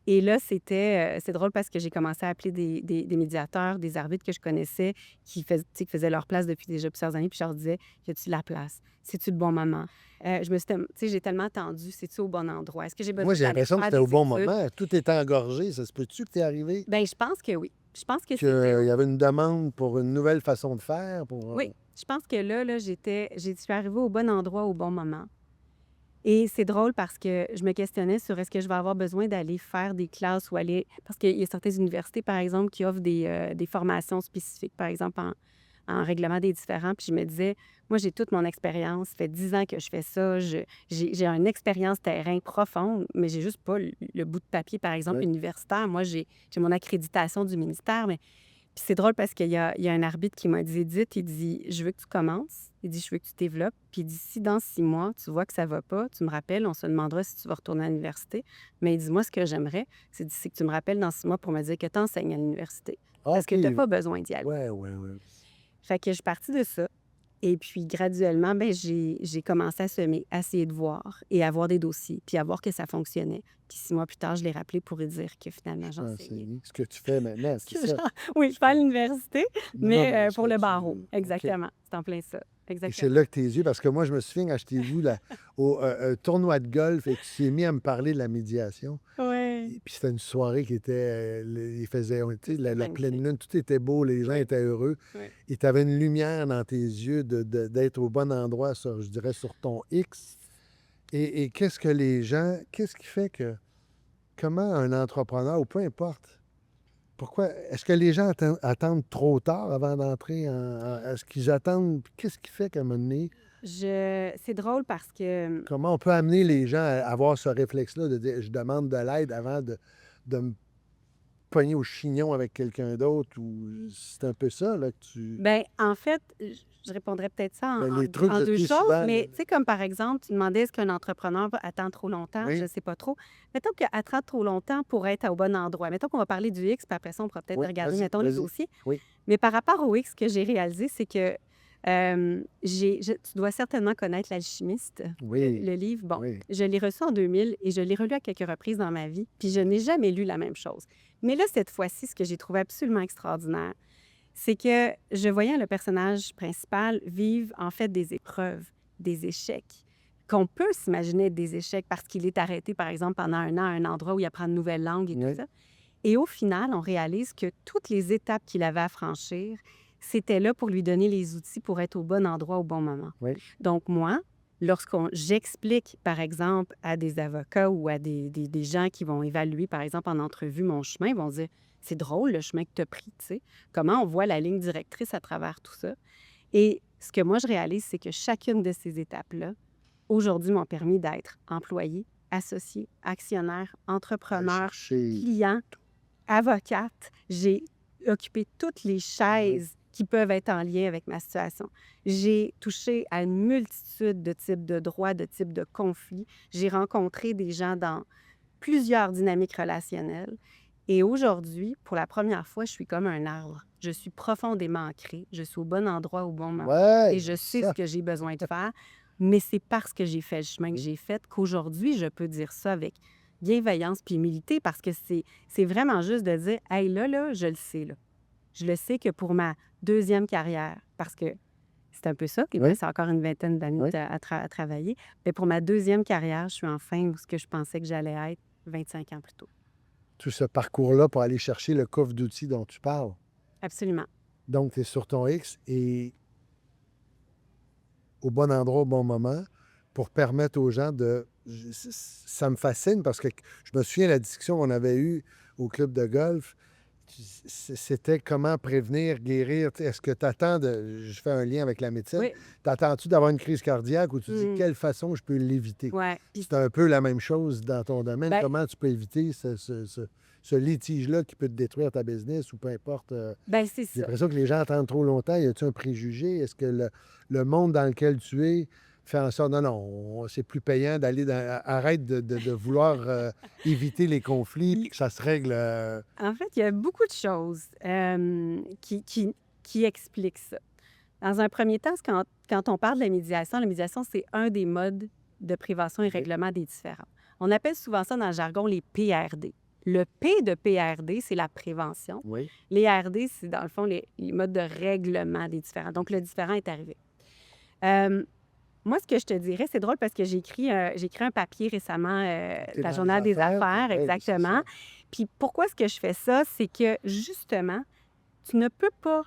B: Et là, c'est drôle parce que j'ai commencé à appeler des médiateurs, des arbitres que je connaissais qui faisaient leur place depuis déjà plusieurs années. Puis je leur disais, y a-tu de la place? C'est-tu le bon moment? J'ai tellement attendu, c'est-tu au bon endroit? Est-ce que j'ai besoin
A: Moi, j'ai
B: d'aller
A: l'impression que
B: faire
A: c'était au
B: des
A: bon
B: études?
A: moment. Tout était engorgé. Ça se peut-tu que tu es arrivé?
B: Bien, je pense que oui. Je pense que
A: Qu'il y avait une demande pour une nouvelle façon de faire?
B: Oui, je pense que là je suis arrivée au bon endroit au bon moment. Et c'est drôle parce que je me questionnais sur est-ce que je vais avoir besoin d'aller faire des classes ou aller... Parce qu'il y a certaines universités, par exemple, qui offrent des formations spécifiques, par exemple en règlement des différends. Puis je me disais, moi, j'ai toute mon expérience. Ça fait 10 ans que je fais ça. J'ai une expérience terrain profonde, mais j'ai juste pas le bout de papier, par exemple, universitaire. Moi, j'ai mon accréditation du ministère, mais... Puis c'est drôle parce qu'il y a un arbitre qui m'a dit, Edith, il dit, je veux que tu commences. Il dit, je veux que tu développes. Puis il dit, si dans 6 mois, tu vois que ça va pas, tu me rappelles, on se demandera si tu vas retourner à l'université. Mais il dit, moi, ce que j'aimerais, c'est que tu me rappelles dans 6 mois pour me dire que tu enseignes à l'université. Parce que tu n'as pas besoin d'y aller.
A: Oui.
B: Fait que je suis partie de ça. Et puis, graduellement, ben, j'ai commencé à semer, à essayer de voir et à voir des dossiers, puis à voir que ça fonctionnait. Puis 6 mois plus tard, je l'ai rappelé pour lui dire que finalement, j'enseignais.
A: Enseigner. Ce que tu fais maintenant, c'est
B: Que
A: ça.
B: oui, je suis pas à l'université,
A: Non, non,
B: mais
A: mais
B: pour
A: ça,
B: le
A: tu...
B: barreau.
A: OK.
B: Exactement. C'est en plein ça.
A: Et c'est
B: Exactement.
A: là que tes yeux, parce que moi, je me souviens quand j'étais vu là, au tournoi de golf et que tu t'es mis à me parler de la médiation.
B: Oui.
A: Et puis c'était une soirée qui était, il faisait, tu sais, la pleine
B: Magnifique.
A: lune, tout était beau, les gens
B: Oui.
A: étaient heureux.
B: Oui.
A: Et tu avais une lumière dans tes yeux d'être au bon endroit, je dirais, sur ton X. Et qu'est-ce que les gens, qu'est-ce qui fait que, comment un entrepreneur, ou peu importe, pourquoi, est-ce que les gens attendent trop tard avant d'entrer est-ce qu'ils attendent, qu'est-ce qui fait qu'à un moment donné,
B: C'est drôle parce que
A: comment on peut amener les gens à avoir ce réflexe-là de dire, je demande de l'aide avant de me pogner au chignon avec quelqu'un d'autre, ou c'est un peu ça, là, que tu...
B: ben, en fait, je répondrais peut-être ça
A: Ben, les
B: en
A: trucs, je
B: deux
A: sais
B: choses,
A: souvent...
B: mais tu sais, comme par exemple, tu demandais est-ce qu'un entrepreneur attend trop longtemps? Je
A: Oui,
B: ne sais pas trop. Mettons qu'il attend trop longtemps pour être au bon endroit. Mettons qu'on va parler du X, puis après ça, on pourra peut-être
A: oui,
B: regarder,
A: vas-y,
B: mettons, les
A: vas-y.
B: dossiers.
A: Oui,
B: Mais par rapport au X, ce que j'ai réalisé, c'est que tu dois certainement connaître L'Alchimiste,
A: oui,
B: le livre. Bon,
A: oui.
B: je l'ai reçu en 2000 et je l'ai relu à quelques reprises dans ma vie, puis je n'ai jamais lu la même chose. Mais là, cette fois-ci, ce que j'ai trouvé absolument extraordinaire, c'est que je voyais le personnage principal vivre en fait des épreuves, des échecs, qu'on peut s'imaginer être des échecs parce qu'il est arrêté, par exemple, pendant 1 an à un endroit où il apprend une nouvelle langue et tout
A: Oui.
B: ça. Et au final, on réalise que toutes les étapes qu'il avait à franchir, c'était là pour lui donner les outils pour être au bon endroit au bon moment.
A: Oui.
B: Donc moi, j'explique, par exemple, à des avocats ou à des gens qui vont évaluer, par exemple, en entrevue mon chemin, ils vont dire « C'est drôle, le chemin que tu as pris, tu sais. Comment on voit la ligne directrice à travers tout ça? » Et ce que moi, je réalise, c'est que chacune de ces étapes-là, aujourd'hui, m'ont permis d'être employé, associé, actionnaire, entrepreneur, client, avocate. J'ai occupé toutes les chaises qui peuvent être en lien avec ma situation. J'ai touché à une multitude de types de droits, de types de conflits. J'ai rencontré des gens dans plusieurs dynamiques relationnelles. Et aujourd'hui, pour la première fois, je suis comme un arbre. Je suis profondément ancrée. Je suis au bon endroit au bon moment.
A: Ouais,
B: Et je sais
A: ça.
B: ce que j'ai besoin de faire. Mais c'est parce que j'ai fait le chemin que j'ai fait qu'aujourd'hui, je peux dire ça avec bienveillance puis humilité parce que c'est vraiment juste de dire « Hey, là, je le sais, là. Je le sais que pour ma deuxième carrière, parce que c'est un peu ça, il me
A: Oui.
B: reste encore une vingtaine d'années
A: Oui.
B: à travailler, mais pour ma deuxième carrière, je suis enfin où ce que je pensais que j'allais être 25 ans plus tôt.
A: Tout ce parcours-là pour aller chercher le coffre d'outils dont tu parles.
B: Absolument.
A: Donc, tu es sur ton X et au bon endroit, au bon moment, pour permettre aux gens de... Ça me fascine parce que je me souviens de la discussion qu'on avait eue au club de golf. C'était comment prévenir, guérir. Tu sais, est-ce que tu attends de... Je fais un lien avec la médecine.
B: Oui.
A: T'attends-tu d'avoir une crise cardiaque ou tu dis
B: Mm.
A: quelle façon je peux l'éviter?
B: Ouais. Puis
A: C'est un peu la même chose dans ton domaine.
B: Ben-
A: Comment tu peux éviter ce litige-là qui peut te détruire ta business ou peu importe.
B: ben, c'est
A: J'ai
B: ça.
A: l'impression que les gens attendent trop longtemps. Y a-t-il un préjugé? Est-ce que le monde dans lequel tu es fait en sorte, non, c'est plus payant d'aller arrête de vouloir éviter les conflits puis que ça se règle.
B: En fait, il y a beaucoup de choses qui expliquent ça. Dans un premier temps, quand on parle de la médiation, c'est un des modes de prévention et
A: OK.
B: règlement des différends. On appelle souvent ça dans le jargon les PRD. Le P de PRD, c'est la prévention.
A: Oui.
B: Les RD, c'est dans le fond les modes de règlement des différends. Donc, le différend est arrivé. Moi, ce que je te dirais, c'est drôle parce que j'ai écrit un papier récemment,
A: T'es
B: la
A: dans
B: Journal
A: les
B: des
A: affaires,
B: affaires,
A: ouais, c'est
B: exactement.
A: ça.
B: Puis pourquoi est-ce que je fais ça? C'est que, justement, tu ne peux pas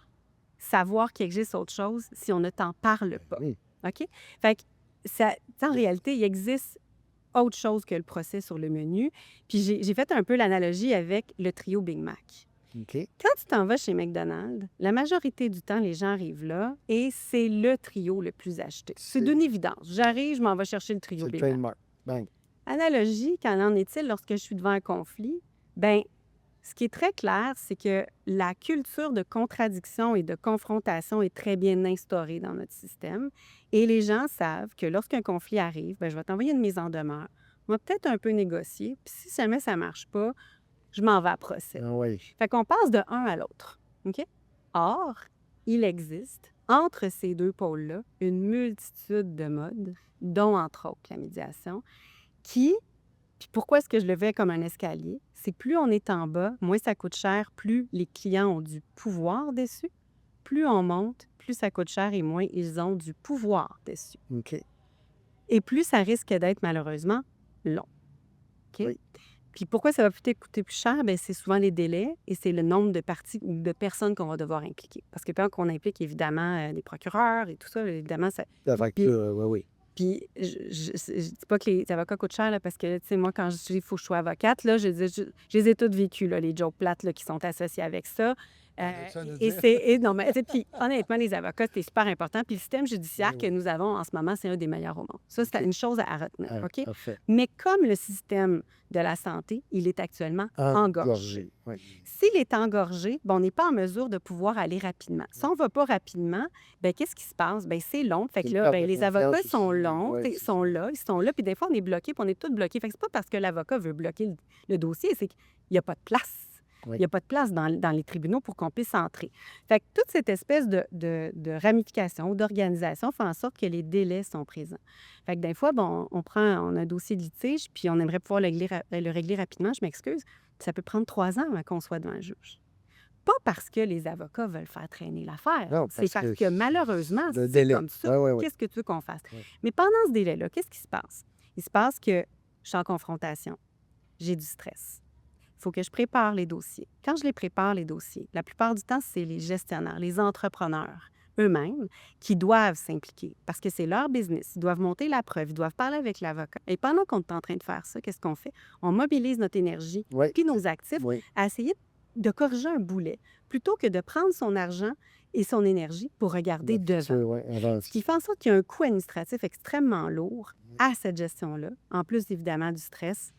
B: savoir qu'il existe autre chose si on ne t'en parle pas.
A: Oui.
B: OK? Fait que, en réalité, il existe autre chose que le procès sur le menu. Puis j'ai fait un peu l'analogie avec le trio Big Mac.
A: OK.
B: Quand tu t'en vas chez McDonald's, la majorité du temps, les gens arrivent là et c'est le trio le plus acheté. C'est d'une évidence. J'arrive, je m'en vais chercher le trio
A: C'est le
B: Big Mac.
A: trademark. Bang.
B: Analogie, qu'en en est-il lorsque je suis devant un conflit? Bien, ce qui est très clair, c'est que la culture de contradiction et de confrontation est très bien instaurée dans notre système. Et les gens savent que lorsqu'un conflit arrive, bien, je vais t'envoyer une mise en demeure. On va peut-être un peu négocier. Puis si jamais ça ne marche pas, je m'en vais à procès.
A: Ah oui.
B: Fait qu'on passe de un à l'autre. OK? Or, il existe entre ces deux pôles-là une multitude de modes, dont entre autres la médiation, puis pourquoi est-ce que je le fais comme un escalier? C'est plus on est en bas, moins ça coûte cher, plus les clients ont du pouvoir dessus. Plus on monte, plus ça coûte cher et moins ils ont du pouvoir dessus.
A: OK.
B: Et plus ça risque d'être malheureusement long. OK?
A: Oui.
B: Puis pourquoi ça va peut-être coûter plus cher? Bien, c'est souvent les délais et c'est le nombre de parties ou de personnes qu'on va devoir impliquer. Parce que quand on implique évidemment des procureurs et tout ça, évidemment, ça.
A: La facture, oui.
B: Puis je dis pas que les avocats coûtent cher, là, parce que, tu sais, moi, quand je dis qu'il faut que je sois avocate, là, je les ai toutes vécues, là, les jokes plates là, qui sont associés avec ça.
A: Ça à nous
B: Et
A: dire?
B: non, mais, tu sais, puis honnêtement, les avocats, c'est super important. Puis le système judiciaire
A: Oui,
B: que nous avons en ce moment, c'est un des meilleurs au monde. Ça, c'est
A: OK.
B: une chose à retenir,
A: Ah,
B: OK?
A: parfait.
B: Mais comme le système de la santé, il est actuellement engorgé.
A: Oui.
B: S'il est engorgé, ben, on n'est pas en mesure de pouvoir aller rapidement. Si on ne va pas rapidement, ben, qu'est-ce qui se passe? Ben, c'est long. Fait
A: C'est
B: que
A: une
B: là,
A: perte de
B: ben, les
A: confiance
B: avocats
A: aussi.
B: sont longs,
A: Ouais,
B: ils
A: c'est
B: sont là, puis des fois, on est bloqué, puis on est tous bloqués. Fait que c'est pas parce que l'avocat veut bloquer le dossier, c'est qu'il n'y a pas de place.
A: Oui.
B: Il n'y a pas de place dans les tribunaux pour qu'on puisse entrer. Fait que toute cette espèce de ramification ou d'organisation fait en sorte que les délais sont présents. Fait que des fois, bon, on a un dossier de litige, puis on aimerait pouvoir le régler rapidement, je m'excuse, puis ça peut prendre 3 ans avant qu'on soit devant un juge. Pas parce que les avocats veulent faire traîner l'affaire.
A: Non,
B: C'est parce que malheureusement,
A: le
B: c'est
A: délai.
B: comme ça.
A: Oui.
B: Qu'est-ce que tu veux qu'on fasse?
A: Oui.
B: Mais pendant ce délai-là, qu'est-ce qui se passe? Il se passe que je suis en confrontation. J'ai du stress. Il faut que je prépare les dossiers. Quand je les prépare, les dossiers, la plupart du temps, c'est les gestionnaires, les entrepreneurs eux-mêmes qui doivent s'impliquer parce que c'est leur business. Ils doivent monter la preuve, ils doivent parler avec l'avocat. Et pendant qu'on est en train de faire ça, qu'est-ce qu'on fait? On mobilise notre énergie
A: Oui.
B: puis nos actifs
A: Oui.
B: à essayer de corriger un boulet plutôt que de prendre son argent et son énergie pour regarder devant.
A: Oui, avance.
B: Ce qui fait en sorte qu'il y a un coût administratif extrêmement lourd à cette gestion-là, en plus évidemment du stress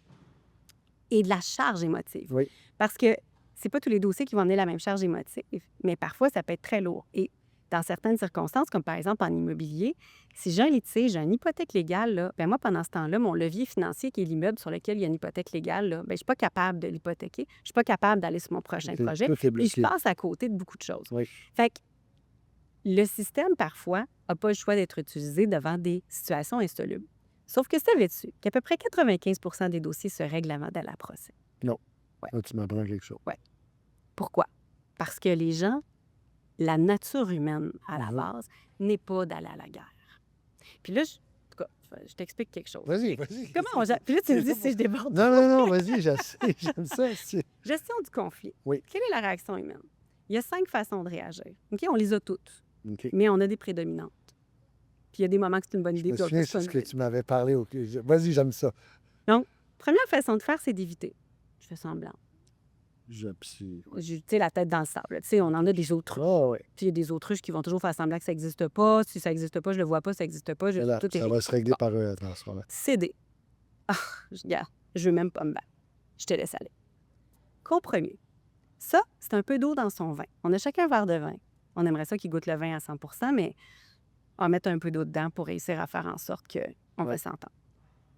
B: et de la charge émotive.
A: Oui.
B: Parce que c'est pas tous les dossiers qui vont amener la même charge émotive, mais parfois, ça peut être très lourd. Et dans certaines circonstances, comme par exemple en immobilier, si j'ai un litige, j'ai une hypothèque légale, là, ben moi, pendant ce temps-là, mon levier financier, qui est l'immeuble sur lequel il y a une hypothèque légale, là, ben, je ne suis pas capable de l'hypothéquer. Je ne suis pas capable d'aller sur mon prochain projet.
A: Tout est
B: Et je
A: bloqué.
B: passe à côté de beaucoup de choses.
A: Oui.
B: Fait que le système, parfois, n'a pas le choix d'être utilisé devant des situations insolubles. Sauf que savais-tu qu'à peu près 95 des dossiers se règlent avant d'aller à procès?
A: Là, tu m'apprends quelque chose.
B: Pourquoi? Parce que les gens, la nature humaine, à la base, n'est pas d'aller à la guerre. Puis là, en tout cas, je t'explique quelque chose.
A: Vas-y.
B: Comment on gère? Puis là, tu me dis si je déborde.
A: Non, vas-y, j'essaie. J'aime ça.
B: Gestion du conflit.
A: Oui.
B: Quelle est la réaction humaine? Il y a 5 façons de réagir. OK? On les a toutes,
A: OK.
B: mais on a des prédominantes. Puis il y a des moments que c'est une bonne
A: Je
B: idée.
A: me
B: puis d'autres
A: souviens
B: que c'est
A: de ce
B: pas
A: que
B: une
A: tu m'avais parlé. Vas-y, j'aime ça.
B: Donc, première façon de faire, c'est d'éviter. Je fais semblant.
A: Tu
B: sais, la tête dans le sable. Tu sais, on en a des autruches.
A: Ah oui.
B: Puis il y a des autruches qui vont toujours faire semblant que ça n'existe pas. Si ça n'existe pas, je le vois pas, ça n'existe pas.
A: Là,
B: Tout est
A: ça va se régler par eux dans ce moment.
B: céder. Ah, regarde, je veux même pas me battre. Je te laisse aller. Compromis. Ça, c'est un peu d'eau dans son vin. On a chacun un verre de vin. On aimerait ça qu'il goûte le vin à 100 mais on va mettre un peu d'eau dedans pour réussir à faire en sorte qu'on va s'entendre.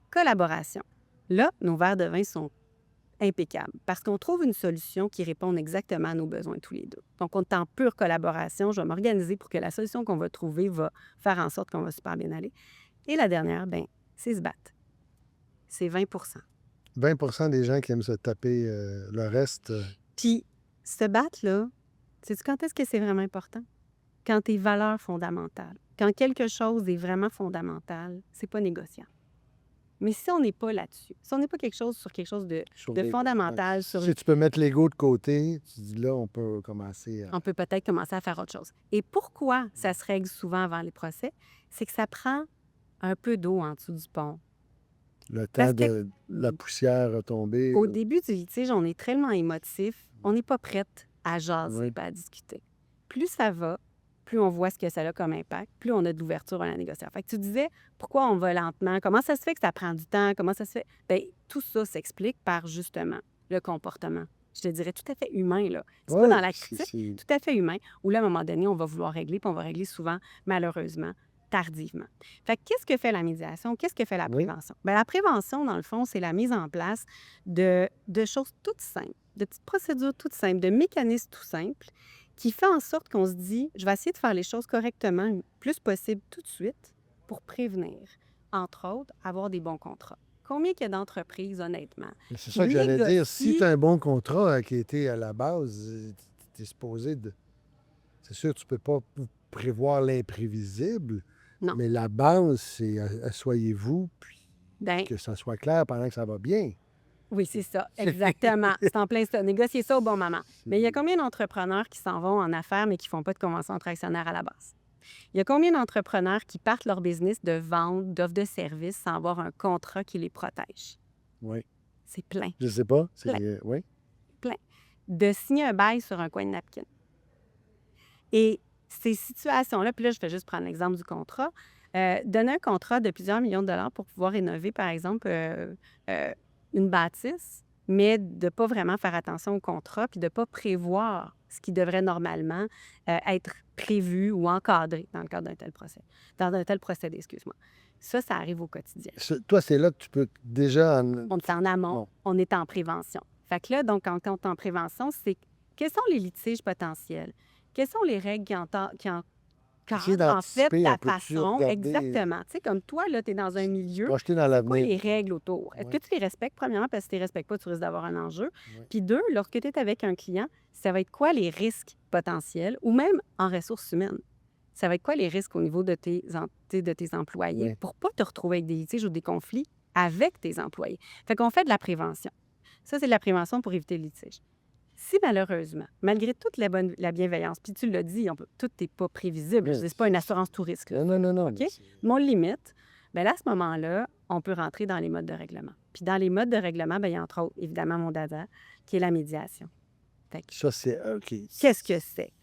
B: Collaboration. Là, nos verres de vin sont impeccables parce qu'on trouve une solution qui réponde exactement à nos besoins tous les deux. Donc, on est en pure collaboration. Je vais m'organiser pour que la solution qu'on va trouver va faire en sorte qu'on va super bien aller. Et la dernière, bien, c'est se battre. C'est 20
A: 20 des gens qui aiment se taper le reste.
B: Puis, se battre, là, sais-tu quand est-ce que c'est vraiment important? Quand tes valeurs fondamentales. Quand quelque chose est vraiment fondamental, c'est pas négociable. Mais si on n'est pas là-dessus, si on n'est pas sur quelque chose de fondamental,
A: Si tu peux mettre l'ego de côté, tu dis là, on peut commencer à...
B: on peut peut-être commencer à faire autre chose. Et pourquoi ça se règle souvent avant les procès? C'est que ça prend un peu d'eau en dessous du pont.
A: Le temps de la poussière retomber.
B: Au début du litige, on est tellement émotif, on n'est pas prête à jaser, pas à discuter. Plus ça va, plus on voit ce que ça a comme impact, plus on a de l'ouverture à la négociation. Fait que tu disais, pourquoi on va lentement? Comment ça se fait que ça prend du temps? Comment ça se fait? Bien, tout ça s'explique par, justement, le comportement. Je te dirais tout à fait humain, là. C'est pas dans la critique, tout à fait humain, où là, à un moment donné, on va vouloir régler, puis on va régler souvent, malheureusement, tardivement. Fait que qu'est-ce que fait la médiation? Qu'est-ce que fait la prévention? Bien, la prévention, dans le fond, c'est la mise en place de choses toutes simples, de petites procédures toutes simples, de mécanismes tout simples qui fait en sorte qu'on se dit, je vais essayer de faire les choses correctement, le plus possible tout de suite, pour prévenir, entre autres, avoir des bons contrats. Combien qu'il y a d'entreprises, honnêtement,
A: Mais c'est
B: qui
A: ça que j'allais dire. Si
B: négocient...
A: tu as un bon contrat qui était à la base, tu es supposé de. C'est sûr, tu peux pas prévoir l'imprévisible,
B: Non.
A: mais la base, c'est asseyez-vous, puis
B: Ben,
A: que ça soit clair pendant que ça va bien.
B: oui, c'est ça, exactement. C'est en plein ça. Négocier ça au bon moment. Mais il y a combien d'entrepreneurs qui s'en vont en affaires, mais qui ne font pas de convention entre actionnaires à la base? Il y a combien d'entrepreneurs qui partent leur business de vente, d'offres de services sans avoir un contrat qui les protège?
A: Oui.
B: C'est plein,
A: Je sais pas. C'est,
B: Plein.
A: oui.
B: plein. De signer un bail sur un coin de napkin. Et ces situations-là, puis là, je vais juste prendre l'exemple du contrat. Donner un contrat de plusieurs millions de dollars pour pouvoir rénover, par exemple, une bâtisse, mais de ne pas vraiment faire attention au contrat, puis de ne pas prévoir ce qui devrait normalement être prévu ou encadré dans le cadre d'un tel procès, dans un tel procédé, excuse-moi. Ça arrive au quotidien.
A: Toi, c'est là que tu peux déjà.
B: On est en amont,
A: Bon.
B: on est en prévention. Fait que là, donc, quand on est en prévention, c'est quels sont les litiges potentiels? Quelles sont les règles qui
A: Essayer
B: encadrent, en fait,
A: d'anticiper
B: la
A: un peu dessus,
B: façon?
A: regarder,
B: Exactement. Tu sais, comme toi, là, tu es dans un milieu,
A: projeter dans
B: c'est quoi les
A: l'avenir.
B: règles autour? Est-ce que
A: Ouais.
B: tu les respectes, premièrement, parce que si tu les respectes pas, tu risques d'avoir un enjeu.
A: Ouais.
B: Puis deux, lorsque tu es avec un client, ça va être quoi les risques potentiels ou même en ressources humaines? Ça va être quoi les risques au niveau de tes employés
A: Ouais.
B: pour pas te retrouver avec des litiges ou des conflits avec tes employés? Fait qu'on fait de la prévention. Ça, c'est de la prévention pour éviter le litige. Si malheureusement, malgré toute la bienveillance, puis tu l'as dit, tout n'est pas prévisible,
A: Oui.
B: c'est pas une assurance tout risque, là.
A: Non.
B: OK?
A: mais c'est-
B: Mais on le limite, bien là, à ce moment-là, on peut rentrer dans les modes de règlement. Puis dans les modes de règlement, bien, il y a entre autres, évidemment, mon dada, qui est la médiation. Fait que,
A: Ça, c'est. OK.
B: qu'est-ce que c'est?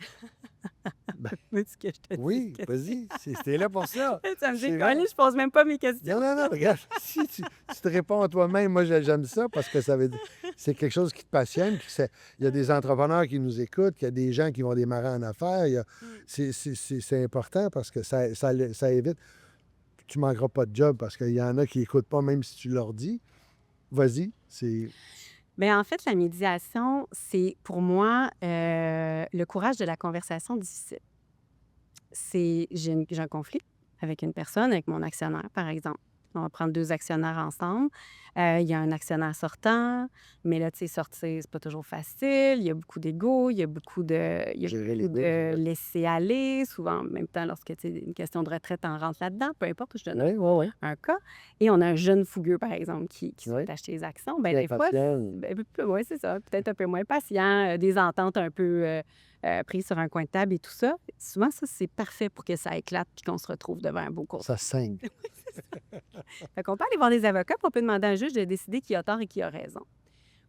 A: Ben,
B: Veux-tu que je te dise
A: Oui,
B: qu'est-ce
A: vas-y. C'était là pour ça.
B: que c'est? Ça me
A: C'est
B: dit,
A: vrai.
B: Colin, je pose même pas mes questions.
A: Non, regarde. Si tu te réponds à toi-même, moi, j'aime ça parce que ça veut dire. C'est quelque chose qui te passionne. Puis il y a des entrepreneurs qui nous écoutent, il y a des gens qui vont démarrer en affaires. C'est important parce que ça évite. Tu ne manqueras pas de job parce qu'il y en a qui n'écoutent pas, même si tu leur dis. Vas-y. C'est.
B: Bien, en fait, la médiation, c'est pour moi le courage de la conversation difficile. J'ai un conflit avec une personne, avec mon actionnaire, par exemple. On va prendre 2 actionnaires ensemble. Il y a un actionnaire sortant, mais là, tu sais, sortir, c'est pas toujours facile. Il y a beaucoup d'ego, il y a beaucoup de
A: Gérer les
B: de laisser-aller. Souvent, en même temps, lorsque c'est une question de retraite, on rentre là-dedans, peu importe, je donne
A: Oui.
B: un cas. Et on a un jeune fougueux, par exemple, qui
A: Oui.
B: souhaite acheter les actions. Bien, des fois,
A: Impatient.
B: oui, c'est ça. Peut-être un peu moins patient, des ententes un peu prises sur un coin de table et tout ça. Souvent, ça, c'est parfait pour que ça éclate puis qu'on se retrouve devant un beau cours.
A: Ça saigne.
B: Fait qu'on peut aller voir des avocats puis on peut demander à un juge de décider qui a tort et qui a raison.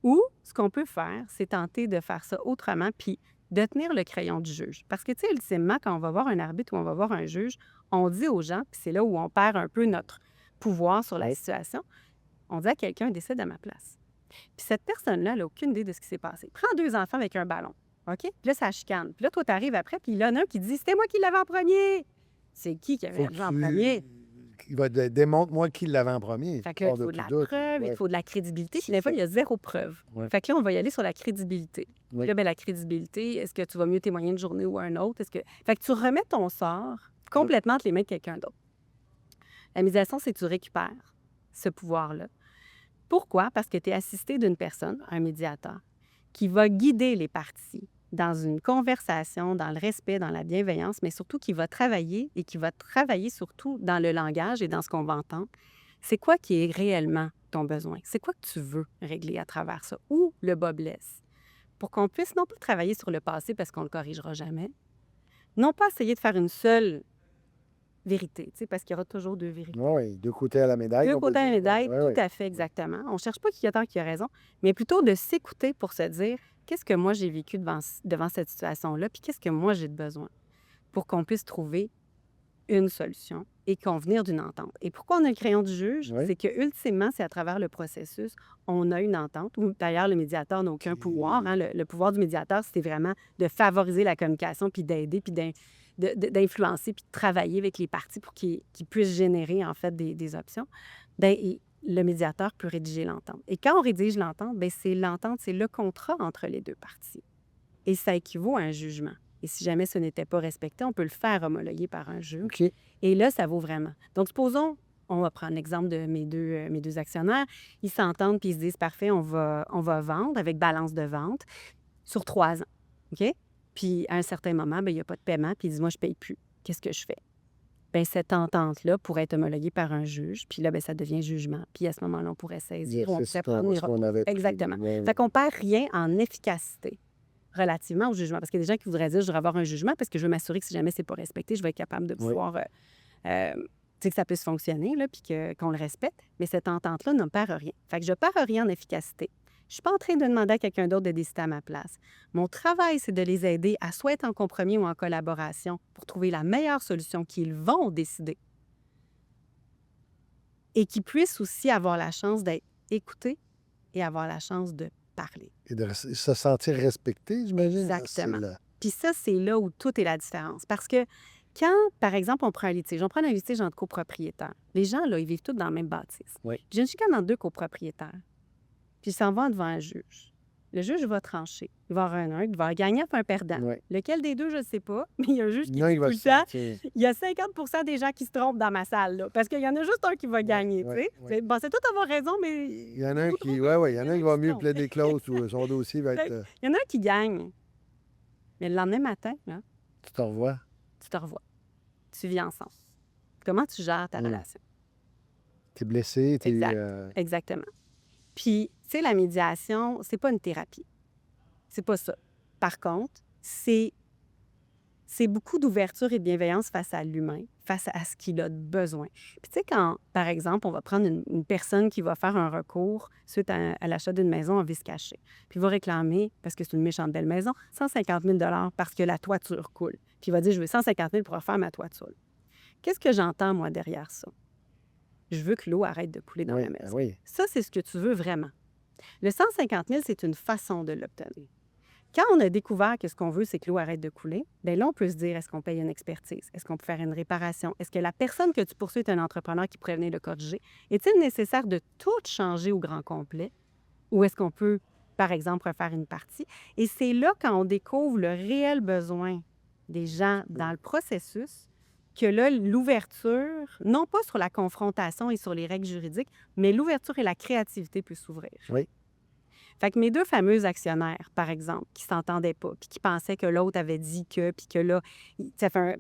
B: Ou, ce qu'on peut faire, c'est tenter de faire ça autrement puis de tenir le crayon du juge. Parce que, tu sais, ultimement, quand on va voir un arbitre ou on va voir un juge, on dit aux gens, puis c'est là où on perd un peu notre pouvoir sur la
A: Ouais.
B: situation, on dit à quelqu'un, décide à ma place. Puis cette personne-là, elle n'a aucune idée de ce qui s'est passé. Prends 2 enfants avec un ballon, OK? Puis là, ça chicane. Puis là, toi, tu arrives après, puis il y en a un qui dit, c'était moi qui l'avais en premier. C'est qui avait
A: Faut que
B: l'argent en premier?
A: Il va démontre-moi qui l'avait en premier.
B: Fait que là,
A: Hors
B: il faut de la
A: tout doute.
B: preuve, il
A: Ouais.
B: faut de la crédibilité. Puis
A: C'est
B: des fois,
A: ça.
B: il y a 0 preuve.
A: Ouais.
B: Fait que là, on va y aller sur la crédibilité.
A: Oui.
B: Puis là, bien, la crédibilité, est-ce que tu vas mieux témoigner une journée ou un autre? Fait que tu remets ton sort complètement entre les mains de quelqu'un d'autre. La médiation, c'est que tu récupères ce pouvoir-là. Pourquoi? Parce que tu es assisté d'une personne, un médiateur, qui va guider les parties dans une conversation, dans le respect, dans la bienveillance, mais surtout qui va travailler et qui va travailler surtout dans le langage et dans ce qu'on va entendre. C'est quoi qui est réellement ton besoin? C'est quoi que tu veux régler à travers ça? Où le bas blesse? Pour qu'on puisse non pas travailler sur le passé parce qu'on ne le corrigera jamais, non pas essayer de faire une seule vérité, tu sais, parce qu'il y aura toujours 2 vérités.
A: Oui, 2 côtés à la médaille.
B: 2
A: on peut
B: côtés à la
A: dire.
B: médaille,
A: Ouais,
B: tout à fait, exactement. On ne cherche pas qui a tort, qui a raison, mais plutôt de s'écouter pour se dire qu'est-ce que moi j'ai vécu devant cette situation-là, puis qu'est-ce que moi j'ai de besoin pour qu'on puisse trouver une solution et convenir d'une entente. Et pourquoi on a le crayon du juge?
A: Oui.
B: C'est que ultimement, c'est à travers le processus, on a une entente, où d'ailleurs le médiateur n'a aucun pouvoir. Hein. Le pouvoir du médiateur, c'était vraiment de favoriser la communication, puis d'aider, puis d'influencer, puis de travailler avec les parties pour qu'ils puissent générer, en fait, des options. Bien, et le médiateur peut rédiger l'entente. Et quand on rédige l'entente, bien, c'est l'entente, c'est le contrat entre les 2 parties. Et ça équivaut à un jugement. Et si jamais ce n'était pas respecté, on peut le faire homologuer par un juge.
A: OK.
B: Et là, ça vaut vraiment. Donc, supposons, on va prendre l'exemple de mes deux actionnaires. Ils s'entendent puis ils se disent, parfait, on va vendre avec balance de vente sur 3 ans. OK? Puis, à un certain moment, il n'y a pas de paiement, puis ils disent, moi, je ne paye plus. Qu'est-ce que je fais? Bien, cette entente-là pourrait être homologuée par un juge, puis là, ça devient jugement. Puis à ce moment-là, on pourrait saisir. On pourrait prendre
A: ce qu'on avait pris.
B: Exactement.
A: Ouais,
B: Fait qu'on perd rien en efficacité relativement au jugement. Parce qu'il y a des gens qui voudraient dire, je voudrais avoir un jugement parce que je veux m'assurer que si jamais c'est pas respecté, je vais être capable de pouvoir, tu sais, que ça puisse fonctionner, là, puis qu'on le respecte. Mais cette entente-là ne perd rien. Fait que je perds rien en efficacité. Je ne suis pas en train de demander à quelqu'un d'autre de décider à ma place. Mon travail, c'est de les aider à soit être en compromis ou en collaboration pour trouver la meilleure solution qu'ils vont décider. Et qu'ils puissent aussi avoir la chance d'être écoutés et avoir la chance de parler.
A: Et de se sentir respecté, j'imagine.
B: Exactement. Puis ça, c'est là où tout est la différence. Parce que quand, par exemple, on prend un litige entre copropriétaires, les gens, là, ils vivent tous dans la même bâtisse.
A: Oui.
B: J'ai une chicane entre 2 copropriétaires. Puis ils s'en vont devant un juge. Le juge va trancher. Il va y avoir un neutre, il va gagner un perdant.
A: Oui.
B: Lequel des deux, je ne sais pas, mais il y a un juge qui
A: Non,
B: dit
A: il
B: tout
A: va
B: le
A: se
B: temps,
A: sentir-
B: il y a 50 des gens qui se trompent dans ma salle, là, parce qu'il y en a juste un qui va gagner, tu sais.
A: oui.
B: Bon, c'est tout avoir raison, mais
A: Il y en a un
B: Ou
A: qui,
B: trop,
A: il y en a un qui va mieux
B: non.
A: plaider clause ou son dossier va
B: Fait
A: être.
B: il y en a un qui gagne. Mais le lendemain matin, là,
A: Tu te revois.
B: tu te revois. Tu vis ensemble. Comment tu gères ta relation?
A: T'es blessé, t'es.
B: Exact. Exactement. Puis, tu sais, la médiation, c'est pas une thérapie. C'est pas ça. Par contre, c'est beaucoup d'ouverture et de bienveillance face à l'humain, face à ce qu'il a besoin. Puis, tu sais, quand, par exemple, on va prendre une personne qui va faire un recours suite à l'achat d'une maison en vice caché, puis il va réclamer, parce que c'est une méchante belle maison, 150 000 parce que la toiture coule. Puis il va dire, je veux 150 000 pour refaire ma toiture. Qu'est-ce que j'entends, moi, derrière ça? Je veux que l'eau arrête de couler dans
A: Oui,
B: ma maison.
A: oui.
B: Ça, c'est ce que tu veux vraiment. Le 150 000, c'est une façon de l'obtenir. Quand on a découvert que ce qu'on veut, c'est que l'eau arrête de couler, bien là, on peut se dire, est-ce qu'on paye une expertise? Est-ce qu'on peut faire une réparation? Est-ce que la personne que tu poursuis est un entrepreneur qui pourrait venir le corriger? Est-il nécessaire de tout changer au grand complet? Ou est-ce qu'on peut, par exemple, refaire une partie? Et c'est là, quand on découvre le réel besoin des gens dans le processus, que là, l'ouverture, non pas sur la confrontation et sur les règles juridiques, mais l'ouverture et la créativité peuvent s'ouvrir.
A: Oui.
B: Fait que mes 2 fameux actionnaires, par exemple, qui ne s'entendaient pas, puis qui pensaient que l'autre avait dit que, puis que là, ça fait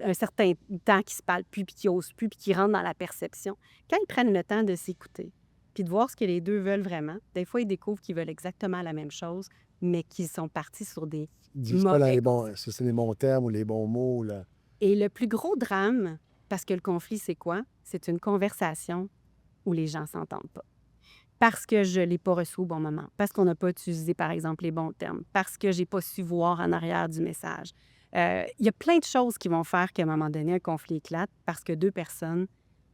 B: un certain temps qu'ils ne se parlent plus, puis qu'ils n'osent plus, puis qu'ils rentrent dans la perception. Quand ils prennent le temps de s'écouter, puis de voir ce que les deux veulent vraiment, des fois, ils découvrent qu'ils veulent exactement la même chose, mais qu'ils sont partis sur des
A: Dis pas dans
B: mauvais
A: les bons, si c'est les bons termes ou les bons mots. Là.
B: Et le plus gros drame, parce que le conflit, c'est quoi? C'est une conversation où les gens ne s'entendent pas. Parce que je ne l'ai pas reçu au bon moment, parce qu'on n'a pas utilisé, par exemple, les bons termes, parce que je n'ai pas su voir en arrière du message. Il y a plein de choses qui vont faire qu'à un moment donné, un conflit éclate parce que 2 personnes,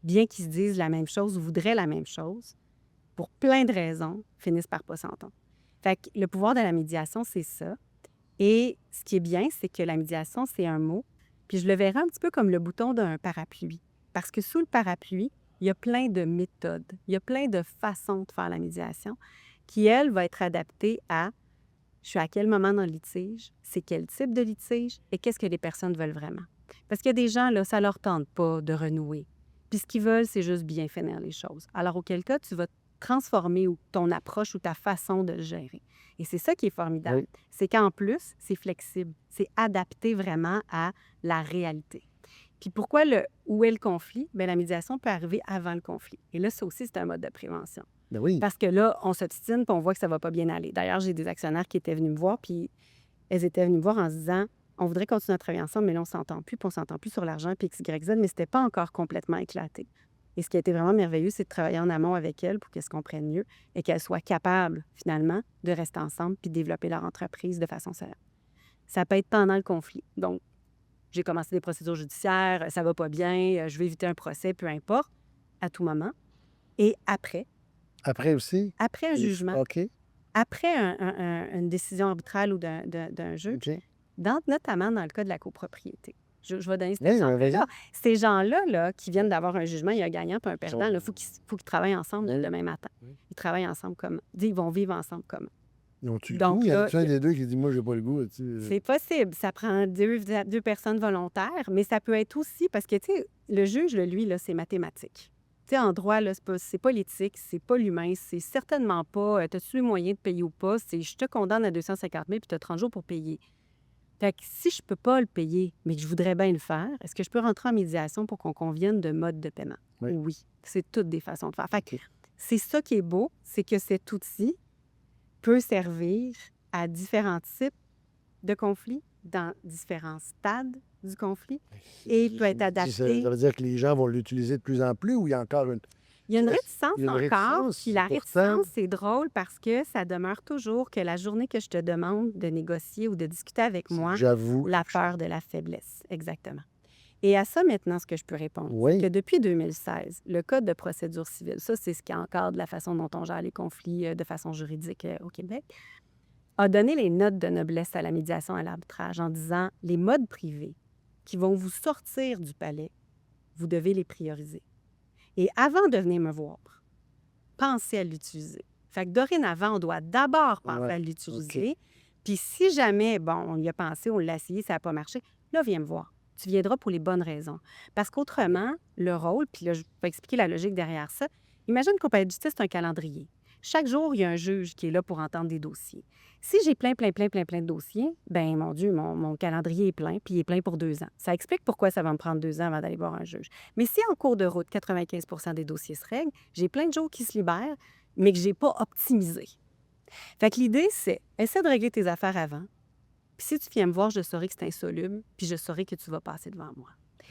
B: bien qu'ils se disent la même chose ou voudraient la même chose, pour plein de raisons, finissent par ne pas s'entendre. Fait que le pouvoir de la médiation, c'est ça. Et ce qui est bien, c'est que la médiation, c'est un mot. Puis je le verrais un petit peu comme le bouton d'un parapluie. Parce que sous le parapluie, il y a plein de méthodes, il y a plein de façons de faire la médiation qui, elle, va être adaptée à je suis à quel moment dans le litige, c'est quel type de litige et qu'est-ce que les personnes veulent vraiment. Parce qu'il y a des gens, là, ça ne leur tente pas de renouer. Puis ce qu'ils veulent, c'est juste bien finir les choses. Alors, auquel cas, tu vas transformer ton approche ou ta façon de le gérer. Et c'est ça qui est formidable.
A: Oui.
B: C'est qu'en plus, c'est flexible. C'est adapté vraiment à la réalité. Puis pourquoi où est le conflit? Bien, la médiation peut arriver avant le conflit. Et là, ça aussi, c'est un mode de prévention.
A: Ben oui.
B: Parce que là, on s'obstine puis on voit que ça va pas bien aller. D'ailleurs, j'ai des actionnaires qui étaient venus me voir, puis elles étaient venues me voir en se disant on voudrait continuer à travailler ensemble, mais là, on s'entend plus, puis on s'entend plus sur l'argent, puis X, Y, Z, mais c'était pas encore complètement éclaté. Et ce qui a été vraiment merveilleux, c'est de travailler en amont avec elles pour qu'elles se comprennent mieux et qu'elles soient capables, finalement, de rester ensemble puis de développer leur entreprise de façon sereine. Ça peut être pendant le conflit. Donc, j'ai commencé des procédures judiciaires, ça va pas bien, je veux éviter un procès, peu importe, à tout moment. Et après
A: Après aussi?
B: un jugement,
A: OK.
B: après une décision arbitrale ou d'un juge,
A: OK.
B: notamment dans le cas de la copropriété. Je vais donner cet
A: Oui,
B: exemple-là. Ces gens-là là, qui viennent d'avoir un jugement, il y a un gagnant et un perdant, il faut qu'ils travaillent ensemble demain matin.
A: Oui.
B: Ils travaillent ensemble comment? Ils vont vivre ensemble comment?
A: Ils ont-tu le
B: Donc
A: goût? Il y en
B: là,
A: a un des deux qui dit, moi, j'ai pas le goût.
B: c'est possible. Ça prend deux personnes volontaires, mais ça peut être aussi parce que, tu sais, le juge, lui, là, c'est mathématique. Tu sais, en droit, là, c'est pas l'éthique, c'est pas l'humain, c'est certainement pas t'as-tu les moyens de payer ou pas, c'est je te condamne à 250 000 puis tu as 30 jours pour payer. Fait que si je peux pas le payer, mais que je voudrais bien le faire, est-ce que je peux rentrer en médiation pour qu'on convienne de mode de paiement?
A: Oui.
B: Oui. C'est toutes des façons de faire. Fait que c'est ça qui est beau, c'est que cet outil peut servir à différents types de conflits, dans différents stades du conflit, et peut être
A: Ça
B: adapté.
A: veut dire que les gens vont l'utiliser de plus en plus ou il y a encore une...
B: Il y a une
A: Est-ce-
B: réticence
A: il y a une
B: encore,
A: réticence,
B: puis la
A: pourtant-
B: réticence, c'est drôle parce que ça demeure toujours que la journée que je te demande de négocier ou de discuter avec moi,
A: J'avoue.
B: la peur de la faiblesse, exactement. Et à ça, maintenant, ce que je peux répondre,
A: Oui.
B: c'est que depuis 2016, le Code de procédure civile, ça, c'est ce qui encadre la façon dont on gère les conflits de façon juridique au Québec, a donné les notes de noblesse à la médiation et à l'arbitrage en disant les modes privés qui vont vous sortir du palais, vous devez les prioriser. Et avant de venir me voir, pensez à l'utiliser. Fait que dorénavant, on doit d'abord penser
A: Ouais,
B: à l'utiliser. Puis si jamais, bon, on y a pensé, on l'a essayé, ça n'a pas marché, là, viens me voir. Tu viendras pour les bonnes raisons. Parce qu'autrement, le rôle, puis là, je vais expliquer la logique derrière ça. Imagine qu'au palais de justice, c'est un calendrier. Chaque jour, il y a un juge qui est là pour entendre des dossiers. Si j'ai plein de dossiers, ben mon Dieu, mon calendrier est plein, puis il est plein pour 2 ans. Ça explique pourquoi ça va me prendre 2 ans avant d'aller voir un juge. Mais si en cours de route, 95 des dossiers se règlent, j'ai plein de jours qui se libèrent, mais que je n'ai pas optimisé. Fait que l'idée, c'est, essaie de régler tes affaires avant. Puis si tu viens me voir, je saurai que c'est insoluble, puis je saurai que tu vas passer devant moi.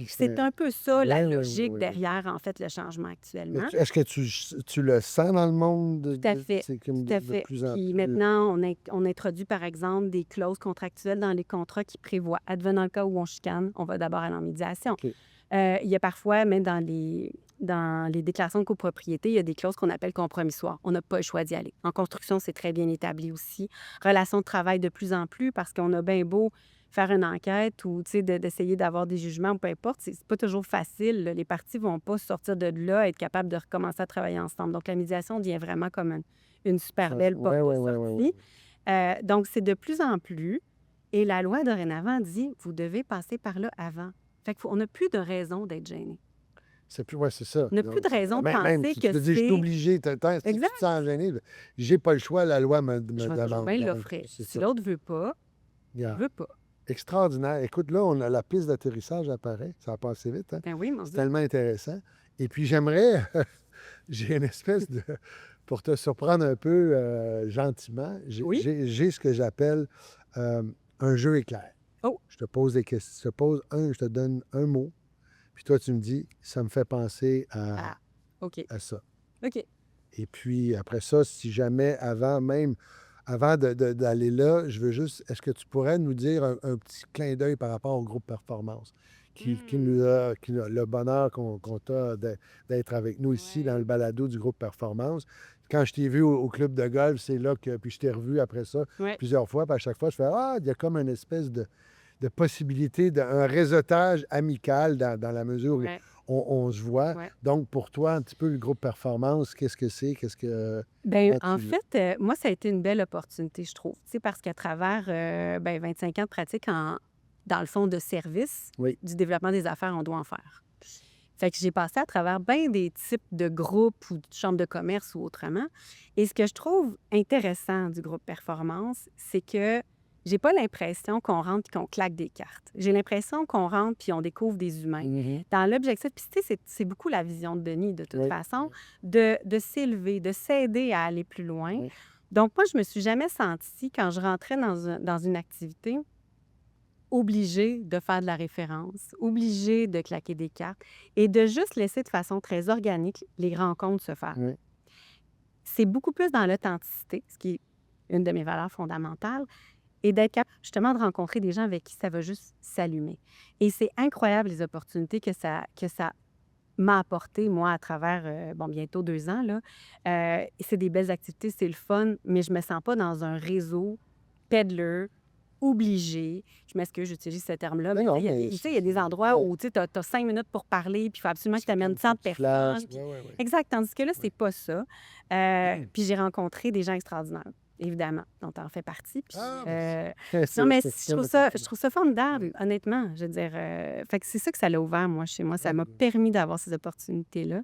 B: C'est un peu ça, la
A: Ouais,
B: logique
A: oui.
B: derrière, en fait, le changement actuellement.
A: Est-ce que tu le sens dans le monde?
B: Tout à fait.
A: C'est comme
B: Tout à
A: de
B: fait.
A: plus en
B: Puis
A: plus...
B: maintenant, on introduit, par exemple, des clauses contractuelles dans les contrats qui prévoient, advenant le cas où on chicane, on va d'abord aller en médiation.
A: OK.
B: Il y a parfois, même dans les déclarations de copropriété, il y a des clauses qu'on appelle compromissoires. On n'a pas le choix d'y aller. En construction, c'est très bien établi aussi. Relations de travail de plus en plus, parce qu'on a bien beau faire une enquête ou d'essayer d'avoir des jugements, peu importe, c'est pas toujours facile. Là. Les parties ne vont pas sortir de là, être capables de recommencer à travailler ensemble. Donc, la médiation devient vraiment comme une super belle porte de sortie. Donc, c'est de plus en plus. Et la loi, dorénavant, dit, vous devez passer par là avant. Fait qu'on n'a plus de raison d'être gêné.
A: C'est plus, c'est ça.
B: On n'a plus de raison de
A: Même
B: penser
A: si
B: que
A: tu te dis, je suis obligé, si tu te sens gêné, j'ai pas le choix, la loi me
B: Je vais toujours
A: demande.
B: bien l'offrir. Si l'autre ne veut pas,
A: Yeah.
B: veut pas.
A: Extraordinaire. Écoute, là, on a la piste d'atterrissage apparaît. Ça a passé vite, hein?
B: Ben oui, mon
A: C'est
B: Dieu.
A: tellement intéressant. Et puis, j'aimerais, j'ai une espèce de, pour te surprendre un peu gentiment,
B: Oui.
A: j'ai ce que j'appelle un jeu éclair.
B: Oh.
A: Je te pose des questions. Je te donne un mot, puis toi, tu me dis, ça me fait penser
B: Ah, OK.
A: à ça.
B: OK.
A: Et puis, après ça, si jamais, avant d'aller là, je veux juste, est-ce que tu pourrais nous dire un petit clin d'œil par rapport au groupe Performance qui a le bonheur qu'on a d'être avec nous ici dans le balado du groupe Performance. Quand je t'ai vu au club de golf, c'est là que, puis je t'ai revu après ça plusieurs fois, puis à chaque fois, je fais, il y a comme une espèce de possibilité d'un réseautage amical dans la mesure où on se voit. Donc, pour toi, un petit peu le groupe Performance, qu'est-ce que c'est?
B: Bien, en fait, moi, ça a été une belle opportunité, je trouve. Tu sais, parce qu'à travers 25 ans de pratique dans le fond de service du développement des affaires, on doit en faire. Fait que j'ai passé à travers bien des types de groupes ou de chambres de commerce ou autrement. Et ce que je trouve intéressant du groupe Performance, c'est que j'ai pas l'impression qu'on rentre et qu'on claque des cartes. J'ai l'impression qu'on rentre puis on découvre des humains.
A: Mm-hmm.
B: Dans l'objectif, puis tu sais, c'est beaucoup la vision de Denis, de toute façon, de s'élever, de s'aider à aller plus loin.
A: Oui.
B: Donc, moi, je me suis jamais sentie, quand je rentrais dans une activité, obligée de faire de la référence, obligée de claquer des cartes et de juste laisser de façon très organique les rencontres se faire.
A: Oui.
B: C'est beaucoup plus dans l'authenticité, ce qui est une de mes valeurs fondamentales, et d'être capable justement de rencontrer des gens avec qui ça va juste s'allumer. Et c'est incroyable les opportunités que ça m'a apporté, moi, à travers, bientôt 2 ans. Là. C'est des belles activités, c'est le fun, mais je me sens pas dans un réseau peddler, obligé. Je m'excuse, j'utilise ce terme-là. Mais il y a des endroits où tu as 5 minutes pour parler, puis il faut absolument que tu amènes tant de personnes. Exact, tandis que là, c'est pas ça. Puis j'ai rencontré des gens extraordinaires. évidemment, dont tu en fais partie. Puis,
A: Ah,
B: non, mais je trouve ça formidable, honnêtement. Je veux dire, fait que c'est ça que ça l'a ouvert, moi, chez moi. Ça m'a permis d'avoir ces opportunités-là.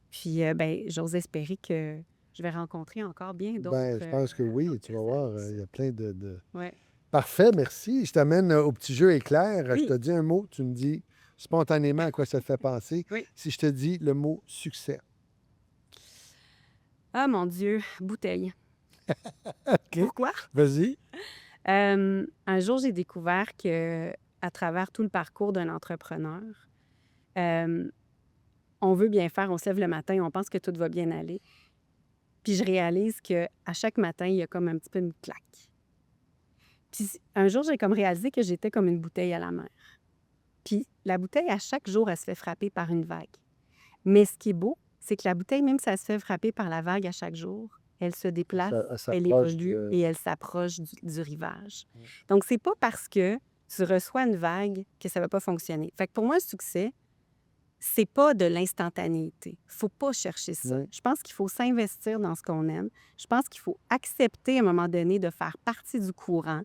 B: Puis, ben, j'ose espérer que je vais rencontrer encore bien d'autres.
A: Ben, je pense que oui, tu vas voir, il y a plein de...
B: Ouais.
A: Parfait, merci. Je t'amène au petit jeu éclair. Je
B: Oui.
A: te dis un mot, tu me dis spontanément à quoi ça te fait penser.
B: Oui.
A: Si je te dis le mot succès.
B: Ah, mon Dieu, bouteille.
A: OK.
B: Pourquoi?
A: Vas-y.
B: Un jour, j'ai découvert que à travers tout le parcours d'un entrepreneur, on veut bien faire, on se lève le matin, on pense que tout va bien aller. Puis je réalise qu'à chaque matin, il y a comme un petit peu une claque. Puis un jour, j'ai comme réalisé que j'étais comme une bouteille à la mer. Puis la bouteille, à chaque jour, elle se fait frapper par une vague. Mais ce qui est beau, c'est que la bouteille, même si elle se fait frapper par la vague à chaque jour, elle se déplace, elle
A: s'approche
B: évolue et elle s'approche du rivage. Donc, c'est pas parce que tu reçois une vague que ça va pas fonctionner. Fait que pour moi, le succès, c'est pas de l'instantanéité. Faut pas chercher ça.
A: Oui.
B: Je pense qu'il faut s'investir dans ce qu'on aime. Je pense qu'il faut accepter à un moment donné de faire partie du courant.